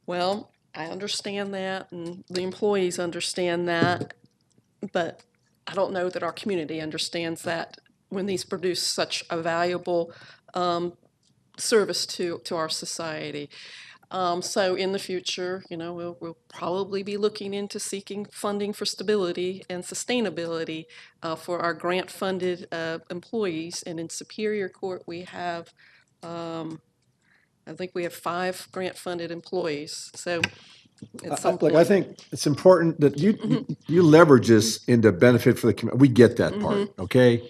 Well, I understand that, and the employees understand that, but I don't know that our community understands that when these produce such a valuable service to our society. So in the future, we'll probably be looking into seeking funding for stability and sustainability for our grant-funded employees. And in Superior Court, we have, I think we have 5 grant-funded employees. So at some look, point. I think it's important that you leverage this into benefit for the community. We get that part, okay?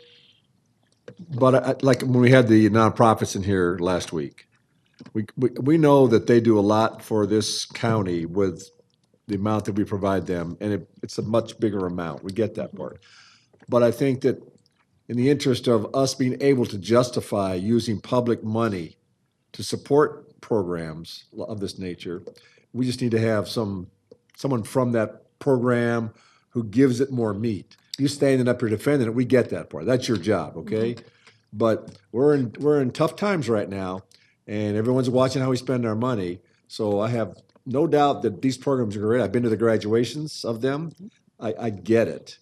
But like when we had the nonprofits in here last week, we know that they do a lot for this county with the amount that we provide them, and it's a much bigger amount. We get that part. But I think that in the interest of us being able to justify using public money to support programs of this nature, we just need to have someone from that program who gives it more meat. You standing up here defending it, we get that part. That's your job, okay? But we're in tough times right now, and everyone's watching how we spend our money. So I have no doubt that these programs are great. I've been to the graduations of them. I get it.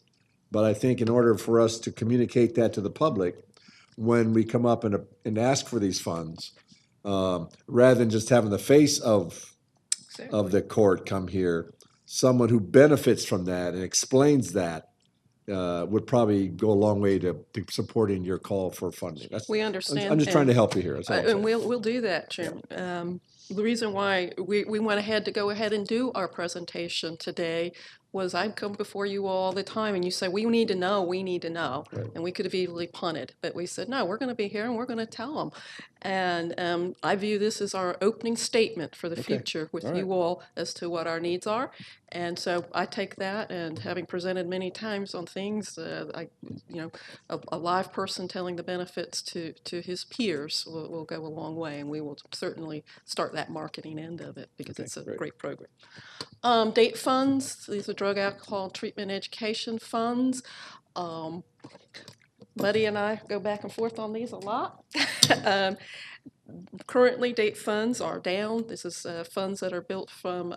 But I think in order for us to communicate that to the public, when we come up and ask for these funds, rather than just having the face of the court come here, someone who benefits from that and explains that would probably go a long way to supporting your call for funding. We understand. I'm just trying to help you here. That's all I'm And saying. we'll do that, Chairman. The reason why we went ahead to go ahead and do our presentation today was I come before you all the time and you say, we need to know. Right. And we could have easily punted, but we said, no, we're going to be here and we're going to tell them. And I view this as our opening statement for the future with you all as to what our needs are. And so I take that, and having presented many times on things, a live person telling the benefits to his peers will go a long way, and we will certainly start that marketing end of it because it's a great program. Date funds, these are drug, alcohol, treatment, education funds. Buddy and I go back and forth on these a lot. Currently, date funds are down. This is funds that are built from,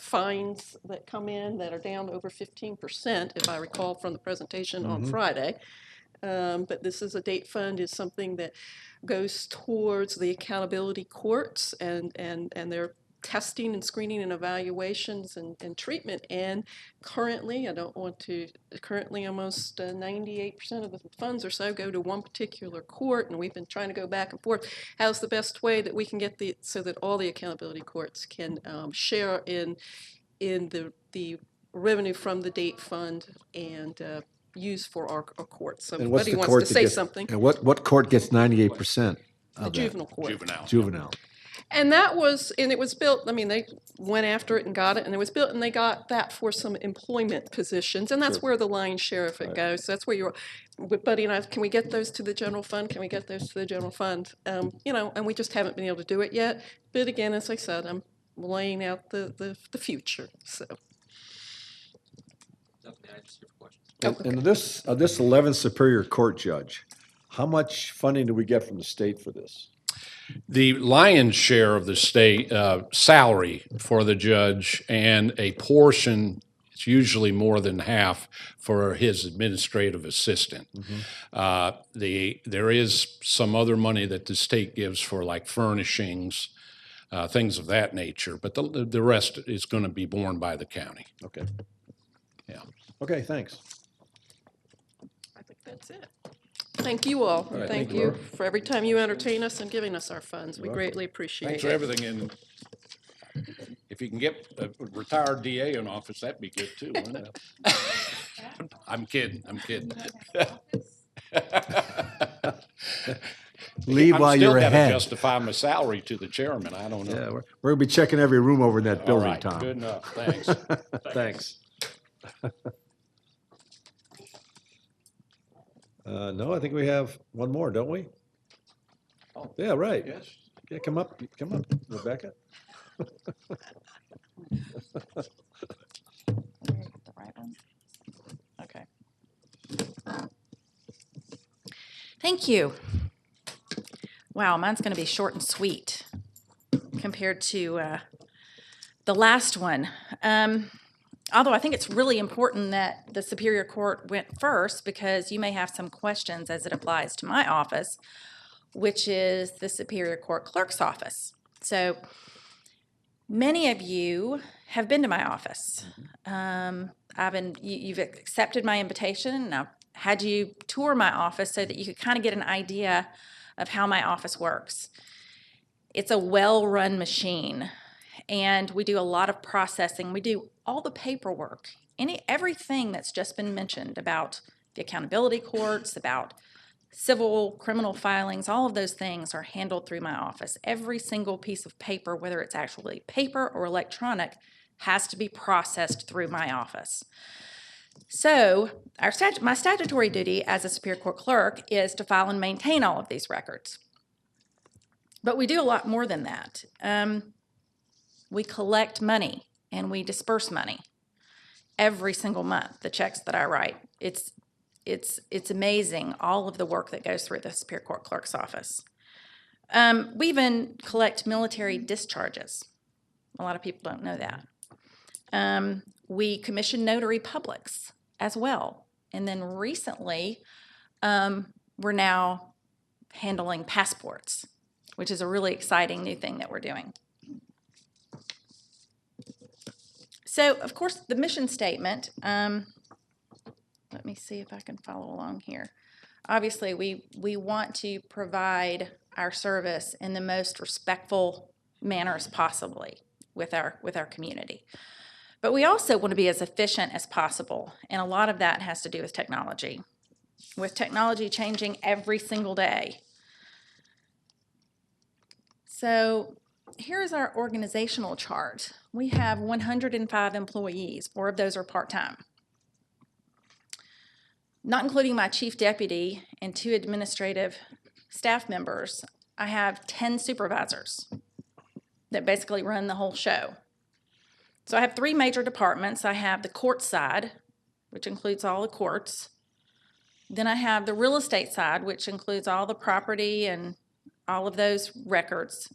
fines that come in that are down over 15%, if I recall from the presentation on Friday. But this is a date fund is something that goes towards the accountability courts and their testing and screening and evaluations and treatment. And currently, almost 98% of the funds or so go to one particular court, and we've been trying to go back and forth. How's the best way that we can get so that all the accountability courts can share in the revenue from the date fund and use for our courts. Somebody wants to say something. And what court gets 98% of the juvenile court. Juvenile. And it was built, they went after it and got it, and it was built, and they got that for some employment positions, and that's where the lion's share of it goes. So that's where with Buddy and I, can we get those to the general fund? Can we get those to the general fund? And we just haven't been able to do it yet. But again, as I said, I'm laying out the future, so. And this 11th Superior Court judge, how much funding do we get from the state for this? The lion's share of the state salary for the judge, and a portion, it's usually more than half, for his administrative assistant. There is some other money that the state gives for like furnishings, things of that nature, but the rest is going to be borne by the county. Okay. Yeah. Okay, thanks. I think that's it. Thank you all. Right, thank you for every time you entertain us and giving us our funds. We greatly appreciate it. Thanks for everything. And if you can get a retired DA in office, that'd be good too, wouldn't it? I'm kidding. Leave while you're ahead. I'm still got to justify my salary to the chairman. I don't know. Yeah, we're going to be checking every room over in that building, All right, Tom. good enough. Thanks. Thanks. No, I think we have one more, don't we? Oh. Yeah, right. Yes. Yeah, come up, Rebecca. The right one? Okay. Thank you. Wow, mine's going to be short and sweet compared to the last one. Although I think it's really important that the Superior Court went first, because you may have some questions as it applies to my office, which is the Superior Court Clerk's office. So many of you have been to my office. You've accepted my invitation, and I've had you tour my office so that you could kind of get an idea of how my office works. It's a well-run machine, and we do a lot of processing. We do all the paperwork, everything that's just been mentioned about the accountability courts, about civil, criminal filings, all of those things are handled through my office. Every single piece of paper, whether it's actually paper or electronic, has to be processed through my office. So my statutory duty as a Superior Court clerk is to file and maintain all of these records. But we do a lot more than that. We collect money and we disperse money every single month, the checks that I write. It's amazing, all of the work that goes through the Superior Court clerk's office. We even collect military discharges. A lot of people don't know that. We commission notary publics as well. And then recently, we're now handling passports, which is a really exciting new thing that we're doing. So, of course, the mission statement, let me see if I can follow along here. Obviously, we want to provide our service in the most respectful manners possibly with our community. But we also want to be as efficient as possible, and a lot of that has to do with technology. With technology changing every single day. So here's our organizational chart. We have 105 employees. 4 of those are part-time. Not including my chief deputy and 2 administrative staff members, I have 10 supervisors that basically run the whole show. So I have 3 major departments. I have the court side, which includes all the courts. Then I have the real estate side, which includes all the property and all of those records.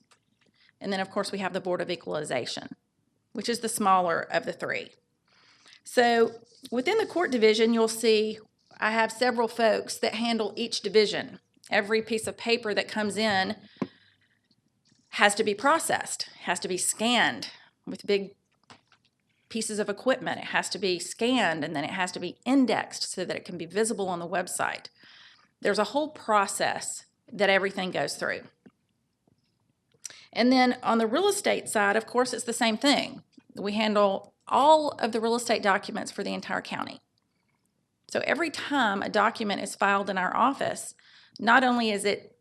And then, of course, we have the Board of Equalization, which is the smaller of the 3. So within the court division, you'll see I have several folks that handle each division. Every piece of paper that comes in has to be processed, has to be scanned with big pieces of equipment. It has to be scanned, and then it has to be indexed so that it can be visible on the website. There's a whole process that everything goes through. And then on the real estate side, of course, it's the same thing. We handle all of the real estate documents for the entire county. So every time a document is filed in our office, not only is it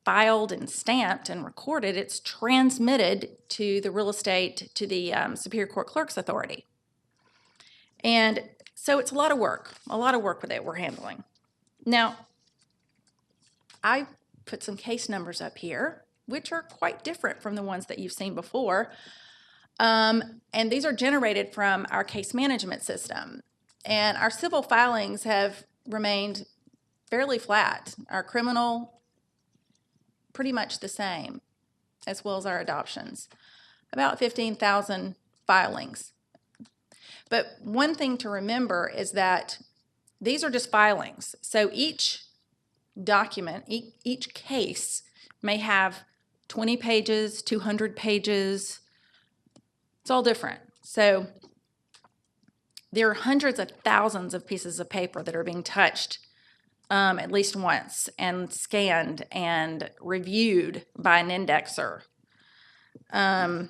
filed and stamped and recorded, it's transmitted to the real estate, to the Superior Court Clerk's Authority. And so it's a lot of work that we're handling. Now, I put some case numbers up here, which are quite different from the ones that you've seen before. And these are generated from our case management system. And our civil filings have remained fairly flat. Our criminal, pretty much the same, as well as our adoptions. About 15,000 filings. But one thing to remember is that these are just filings. So each document, each case may have 20 pages, 200 pages. It's all different. So there are hundreds of thousands of pieces of paper that are being touched at least once and scanned and reviewed by an indexer. So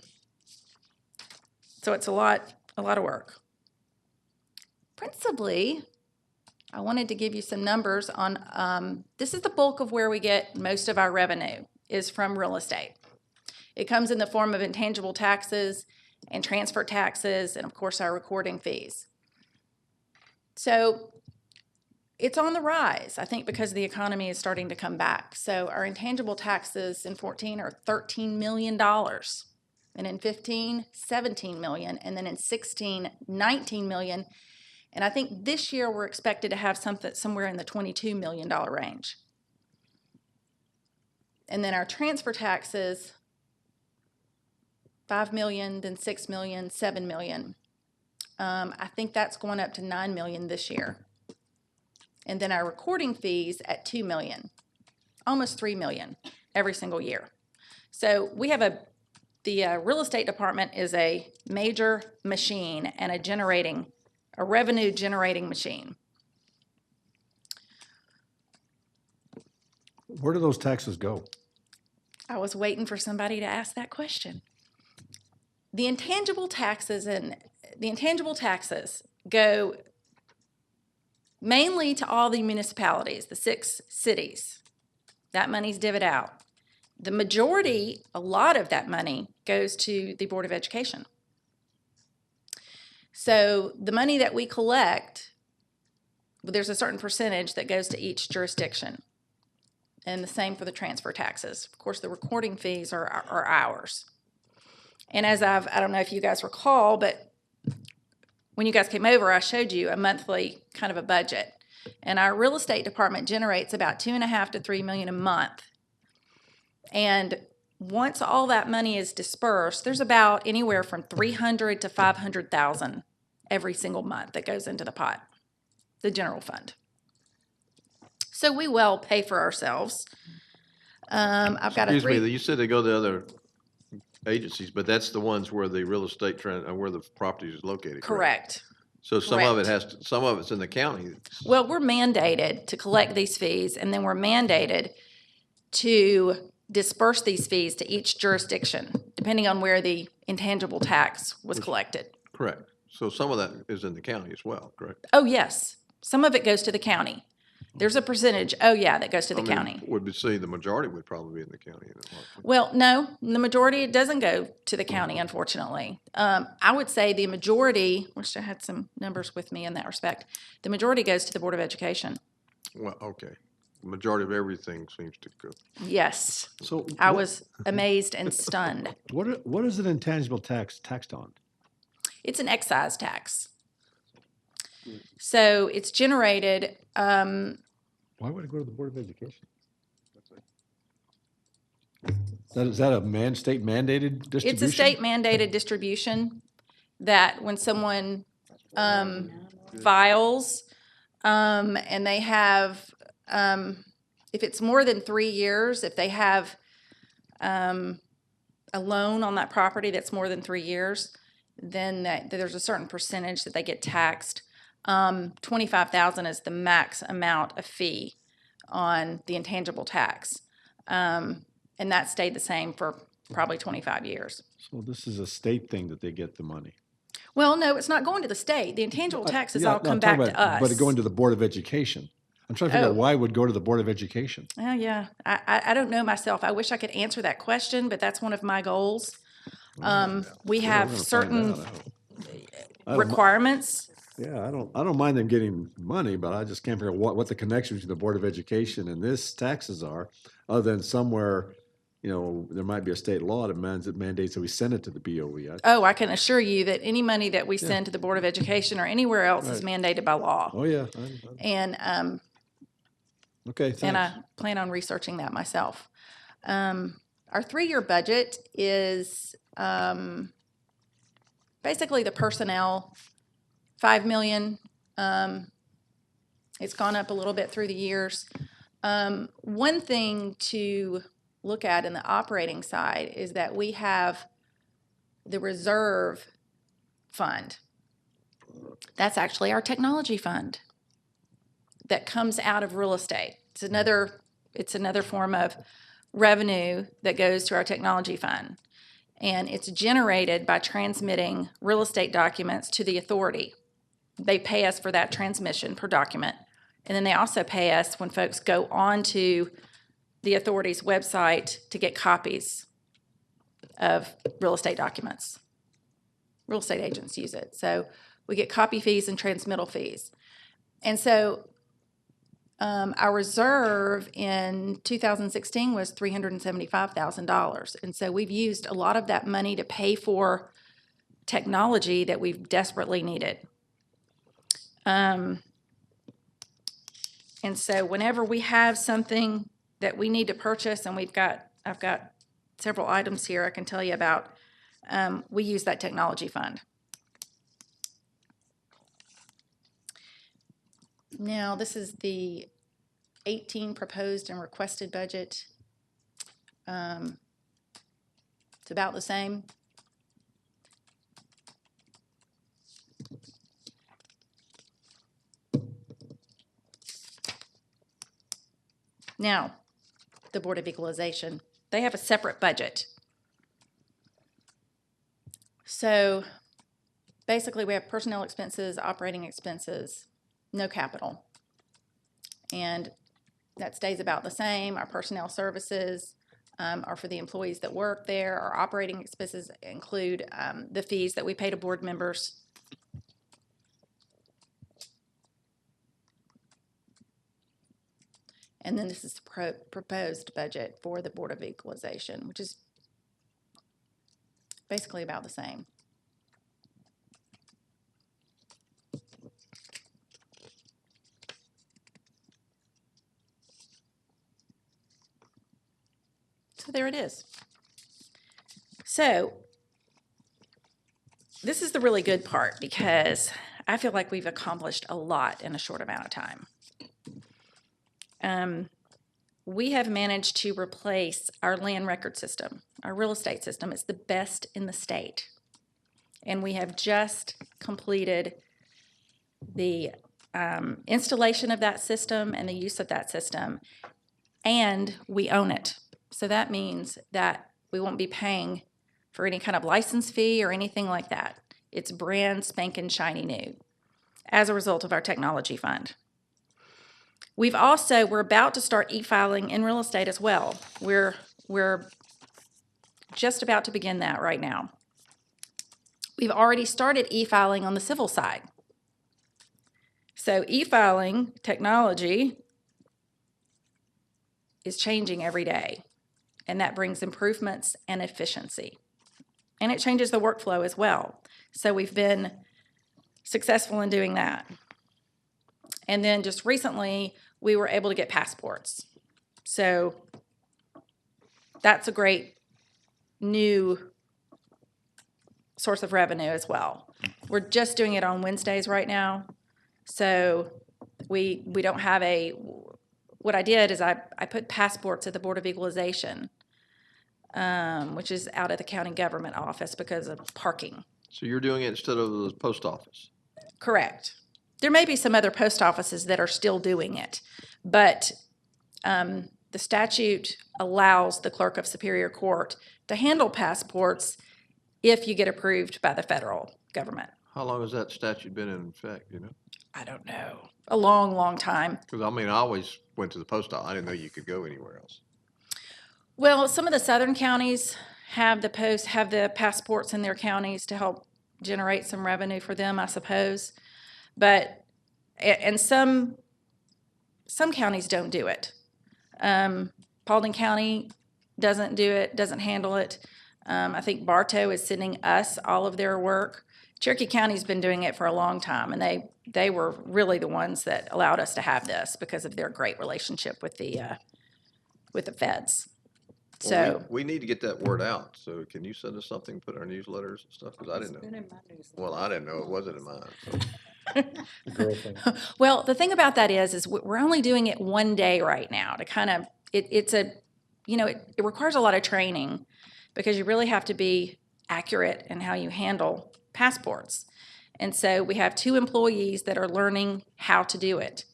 it's a lot of work. Principally, I wanted to give you some numbers on, this is the bulk of where we get most of our revenue, is from real estate. It comes in the form of intangible taxes and transfer taxes, and of course our recording fees. So it's on the rise, I think, because the economy is starting to come back. So our intangible taxes in 14 are $13 million, and in 15, $17 million, and then in 16, $19 million. And I think this year we're expected to have somewhere in the $22 million range. And then our transfer taxes, $5 million, then $6 million, $7 million. I think that's going up to $9 million this year. And then our recording fees at $2 million, almost $3 million every single year. So we have the real estate department is a major machine and a revenue generating machine. Where do those taxes go? I was waiting for somebody to ask that question. The intangible taxes go mainly to all the municipalities, the 6 cities. That money's divvied out. The majority, a lot of that money, goes to the Board of Education. So the money that we collect, there's a certain percentage that goes to each jurisdiction. And the same for the transfer taxes. Of course, the recording fees are ours. And as I don't know if you guys recall, but when you guys came over, I showed you a monthly kind of a budget. And our real estate department generates about $2.5 to $3 million a month. And once all that money is dispersed, there's about anywhere from $300,000 to $500,000 every single month that goes into the pot, the general fund. So we well pay for ourselves. I've got Excuse me, you said they go to other agencies, but that's the ones where the real estate where the property is located. Correct. So some of it some of it's in the county. Well, we're mandated to collect these fees, and then we're mandated to disperse these fees to each jurisdiction, depending on where the intangible tax was collected. Correct. So some of that is in the county as well, correct? Oh, yes. Some of it goes to the county. There's a percentage, oh yeah, that goes to the county. Would say the majority would probably be in the county. Well, no, the majority, it doesn't go to the county, unfortunately. I would say the majority, wish I had some numbers with me in that respect, the majority goes to the Board of Education. Well, okay. The majority of everything seems to go. Yes. So I was amazed and stunned. What is an intangible tax taxed on? It's an excise tax. So it's generated, Why would it go to the Board of Education? Is that a state mandated distribution? it's a state mandated distribution that when someone files and they have, if it's more than 3 years, if they have a loan on that property that's more than 3 years, then there's a certain percentage that they get taxed. $25,000 is the max amount of fee on the intangible tax. And that stayed the same for probably 25 years. So this is a state thing that they get the money. Well, no, it's not going to the state. The intangible taxes Yeah, all no, come I'm back talking to us. But it going to the Board of Education. I'm trying to figure out Oh. why it would go to the Board of Education. Oh, yeah. I don't know myself. I wish I could answer that question, but that's one of my goals. We have certain requirements. Yeah, I don't mind them getting money, but I just can't figure out what the connection between the Board of Education and this taxes are, other than somewhere, there might be a state law that mandates that we send it to the BOE. Oh, I can assure you that any money that we send to the Board of Education or anywhere else is mandated by law. Oh, yeah. And Okay, thanks. and I plan on researching that myself. Our 3-year budget is basically the personnel, $5 million. It's gone up a little bit through the years. One thing to look at in the operating side is that we have the reserve fund. That's actually our technology fund that comes out of real estate. It's another form of revenue that goes to our technology fund. And it's generated by transmitting real estate documents to the authority. They pay us for that transmission per document. And then they also pay us when folks go onto the authority's website to get copies of real estate documents. Real estate agents use it. So we get copy fees and transmittal fees. And so our reserve in 2016 was $375,000. And so we've used a lot of that money to pay for technology that we've desperately needed. And so whenever we have something that we need to purchase, and I've got several items here I can tell you about, we use that technology fund. Now, this is the 18 proposed and requested budget. It's about the same. Now, the Board of Equalization, they have a separate budget. So basically we have personnel expenses, operating expenses, no capital. and that stays about the same. Our personnel services are for the employees that work there. Our operating expenses include the fees that we pay to board members. And then this is the proposed budget for the Board of Equalization, which is basically about the same. So there it is. So this is the really good part because I feel like we've accomplished a lot in a short amount of time. We have managed to replace our land record system, our real estate system. It's the best in the state. And we have just completed the installation of that system and the use of that system, and we own it. So that means that we won't be paying for any kind of license fee or anything like that. It's brand spanking shiny new as a result of our technology fund. We're about to start e-filing in real estate as well. We're just about to begin that right now. We've already started e-filing on the civil side. So e-filing technology is changing every day, and that brings improvements and efficiency. And it changes the workflow as well. So we've been successful in doing that. And then just recently, we were able to get passports. So that's a great new source of revenue as well. We're just doing it on Wednesdays right now. So we don't have what I did is I put passports at the Board of Equalization, which is out at the county government office because of parking. So you're doing it instead of the post office? Correct. There may be some other post offices that are still doing it, but the statute allows the clerk of Superior Court to handle passports if you get approved by the federal government. How long has that statute been in effect, you know? I don't know. A long, long time. Because, I mean, I always went to the post office. I didn't know you could go anywhere else. Well, some of the southern counties have the passports in their counties to help generate some revenue for them, I suppose. But, and some counties don't do it. Paulding County doesn't do it, doesn't handle it. I think Bartow is sending us all of their work. Cherokee County's been doing it for a long time, and they were really the ones that allowed us to have this because of their great relationship with the feds. Well, So we need to get that word out. So can you send us something, put our newsletters and stuff? Because I didn't know. Well, I didn't know it wasn't in mine. So. Well, the thing about that is we're only doing it one day right now to kind of, it requires a lot of training because you really have to be accurate in how you handle passports. And so we have 2 employees that are learning how to do it.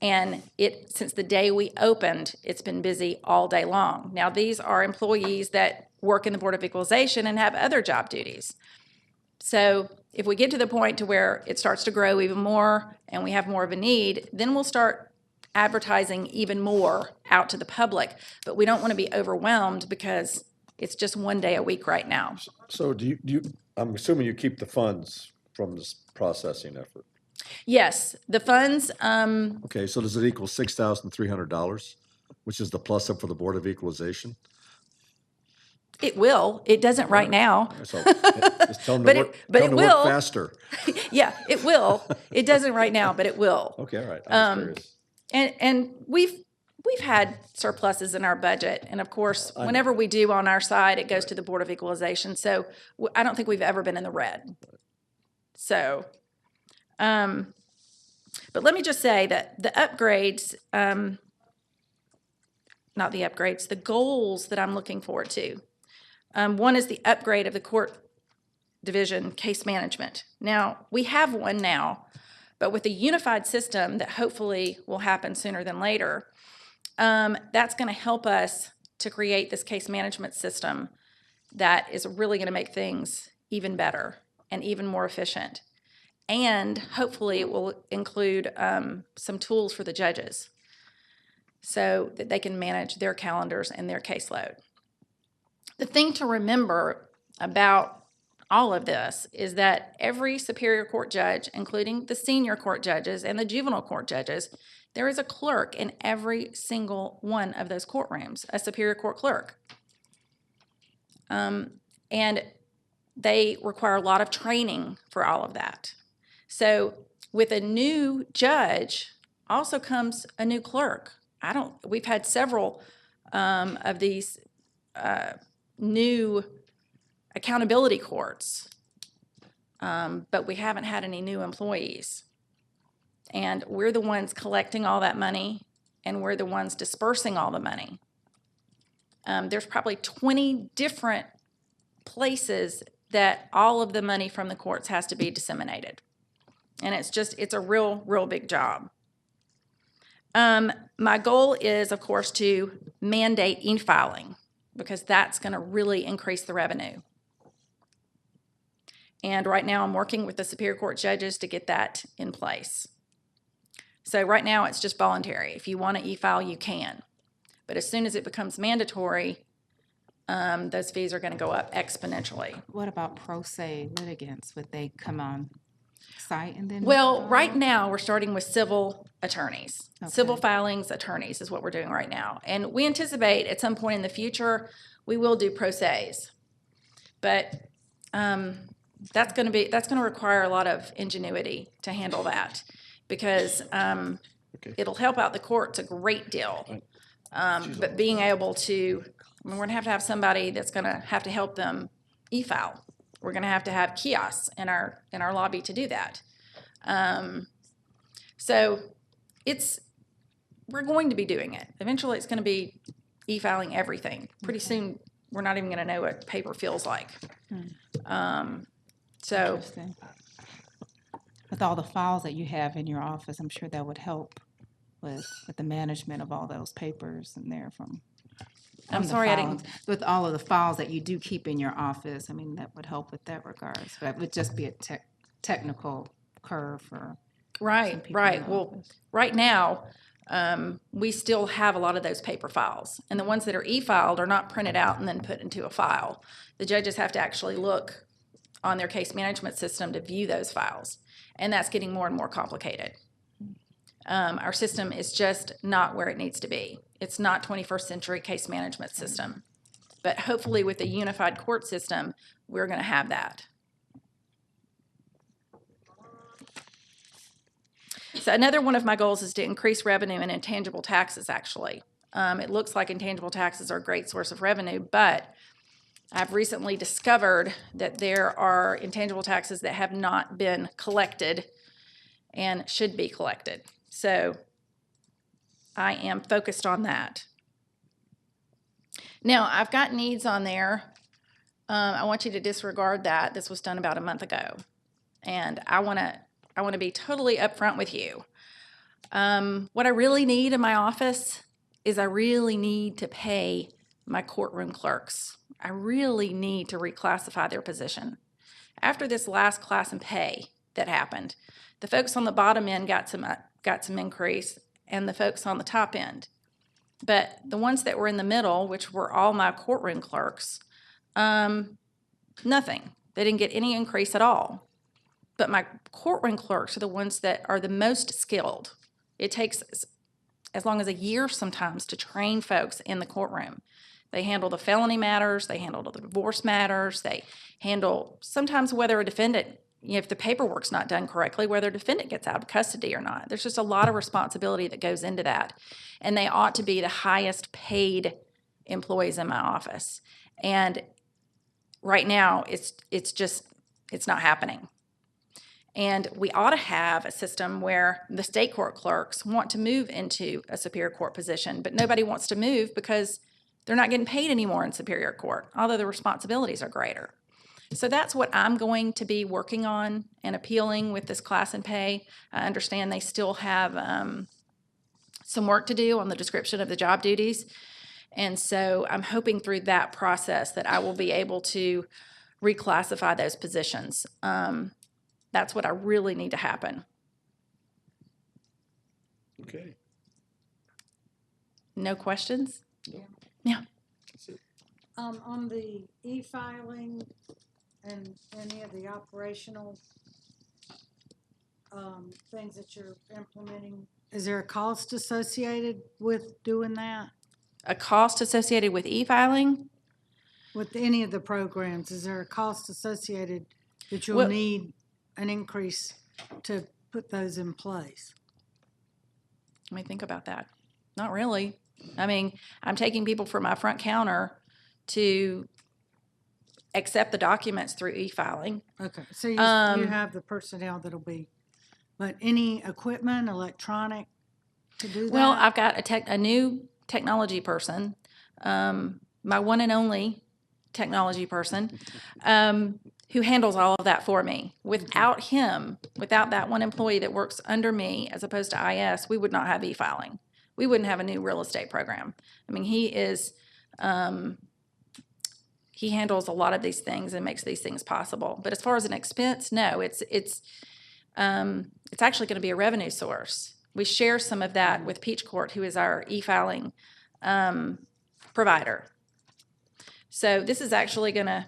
And since the day we opened, it's been busy all day long. Now, these are employees that work in the Board of Equalization and have other job duties. So if we get to the point to where it starts to grow even more and we have more of a need, then we'll start advertising even more out to the public. But we don't want to be overwhelmed because it's just one day a week right now. So do you, I'm assuming you keep the funds from this processing effort? Yes, the funds, Okay, so does it equal $6,300, which is the plus up for the Board of Equalization? it will. It doesn't right now. So just tell them to work, but it will. Faster. Yeah, it will. It doesn't right now, but it will. Okay, all right. I'm just curious. And we've had surpluses in our budget, and of course, whenever we do on our side, it goes to the Board of Equalization. So I don't think we've ever been in the red. So, but let me just say that the upgrades, not the upgrades, the goals that I'm looking forward to. One is the upgrade of the court division case management. Now, we have one now, but with a unified system that hopefully will happen sooner than later, that's going to help us to create this case management system that is really going to make things even better and even more efficient. And hopefully it will include some tools for the judges so that they can manage their calendars and their caseload. The thing to remember about all of this is that every Superior Court judge, including the senior court judges and the juvenile court judges, there is a clerk in every single one of those courtrooms, a Superior Court clerk. And they require a lot of training for all of that. So with a new judge also comes a new clerk. We've had several of these new accountability courts, but we haven't had any new employees. And we're the ones collecting all that money, and we're the ones dispersing all the money. There's probably 20 different places that all of the money from the courts has to be disseminated. And it's a real big job. My goal is, of course, to mandate e-filing, because that's going to really increase the revenue. And right now I'm working with the Superior Court judges to get that in place. So right now it's just voluntary. If you want to e-file, you can. But as soon as it becomes mandatory, those fees are going to go up exponentially. What about pro se litigants? Would they come on site and then? Well, right now we're starting with civil attorneys. Okay. Civil filings attorneys is what we're doing right now. And we anticipate at some point in the future, we will do pro ses. But that's going to require a lot of ingenuity to handle that, because it'll help out the courts a great deal. But being able to, we're going to have somebody that's going to have to help them e-file. We're going to have kiosks in our lobby to do that. So we're going to be doing it. Eventually it's going to be e-filing everything. Pretty soon we're not even going to know what paper feels like. So Interesting. With all the files that you have in your office, I'm sure that would help with the management of all those papers in there I'm sorry, I didn't. With all of the files that you do keep in your office, I mean, that would help with that regards. But it would just be a technical curve for Right. Well, right now, we still have a lot of those paper files. And the ones that are e-filed are not printed out and then put into a file. The judges have to actually look on their case management system to view those files. And that's getting more and more complicated. Our system is just not where it needs to be. It's not 21st century case management system. But hopefully with the unified court system, we're going to have that. So another one of my goals is to increase revenue in intangible taxes, actually. It looks like intangible taxes are a great source of revenue, but I've recently discovered that there are intangible taxes that have not been collected and should be collected. So I am focused on that. Now, I've got needs on there. I want you to disregard that. This was done about a month ago. And I want to be totally upfront with you. What I really need in my office is I really need to pay my courtroom clerks. I really need to reclassify their position. After this last class in pay that happened, the folks on the bottom end got some increase, and the folks on the top end. But the ones that were in the middle, which were all my courtroom clerks, nothing. They didn't get any increase at all. But my courtroom clerks are the ones that are the most skilled. It takes as long as a year sometimes to train folks in the courtroom. They handle the felony matters, they handle the divorce matters, they handle sometimes whether a defendant, if the paperwork's not done correctly, whether a defendant gets out of custody or not. There's just a lot of responsibility that goes into that. And they ought to be the highest paid employees in my office. And right now, it's not happening. And we ought to have a system where the state court clerks want to move into a Superior Court position, but nobody wants to move because they're not getting paid anymore in Superior Court, although the responsibilities are greater. So that's what I'm going to be working on and appealing with this class and pay. I understand they still have some work to do on the description of the job duties. And so I'm hoping through that process that I will be able to reclassify those positions. That's what I really need to happen. Okay. no questions? Yeah. On the e-filing and any of the operational things that you're implementing, is there a cost associated with doing that? A cost associated with e-filing? With any of the programs, is there a cost associated that you'll Well- need an increase to put those in place? Let me think about that. Not really. I mean, I'm taking people from my front counter to accept the documents through e-filing. Okay, so you Um, have the personnel that'll be, but any equipment, electronic to do that? Well, I've got a new technology person, my one and only technology person, who handles all of that for me. Without him, without that one employee that works under me as opposed to IS, we would not have e-filing. We wouldn't have a new real estate program. I mean, he handles a lot of these things and makes these things possible. But as far as an expense, no, it's actually going to be a revenue source. We share some of that with Peach Court, who is our e-filing provider. So this is actually going to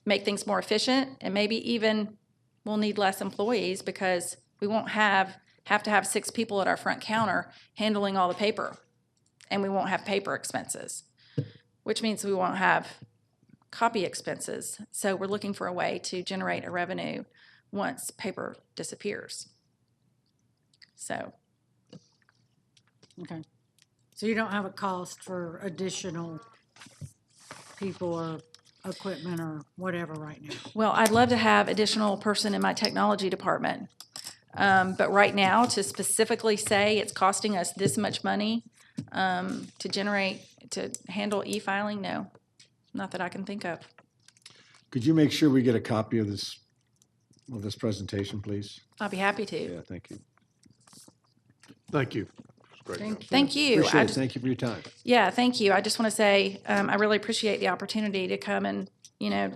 make things more efficient, and maybe even we'll need less employees because we won't have to have 6 people at our front counter handling all the paper, and we won't have paper expenses, which means we won't have copy expenses. So we're looking for a way to generate a revenue once paper disappears. So. Okay, so you don't have a cost for additional people or equipment or whatever right now? Well, I'd love to have additional person in my technology department. But right now, to specifically say it's costing us this much money to handle e-filing, no, not that I can think of. Could you make sure we get a copy of this presentation, please? I'll be happy to. Yeah, thank you. Thank you. Thank you. Appreciate it. Thank you for your time. Yeah, thank you. I just want to say I really appreciate the opportunity to come and,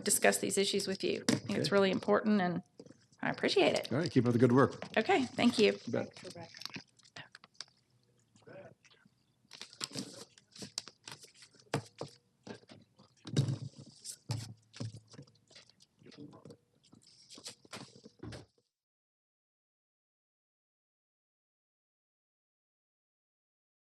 discuss these issues with you. I think it's really important, and I appreciate it. All right, keep up the good work. Okay, thank you. You bet.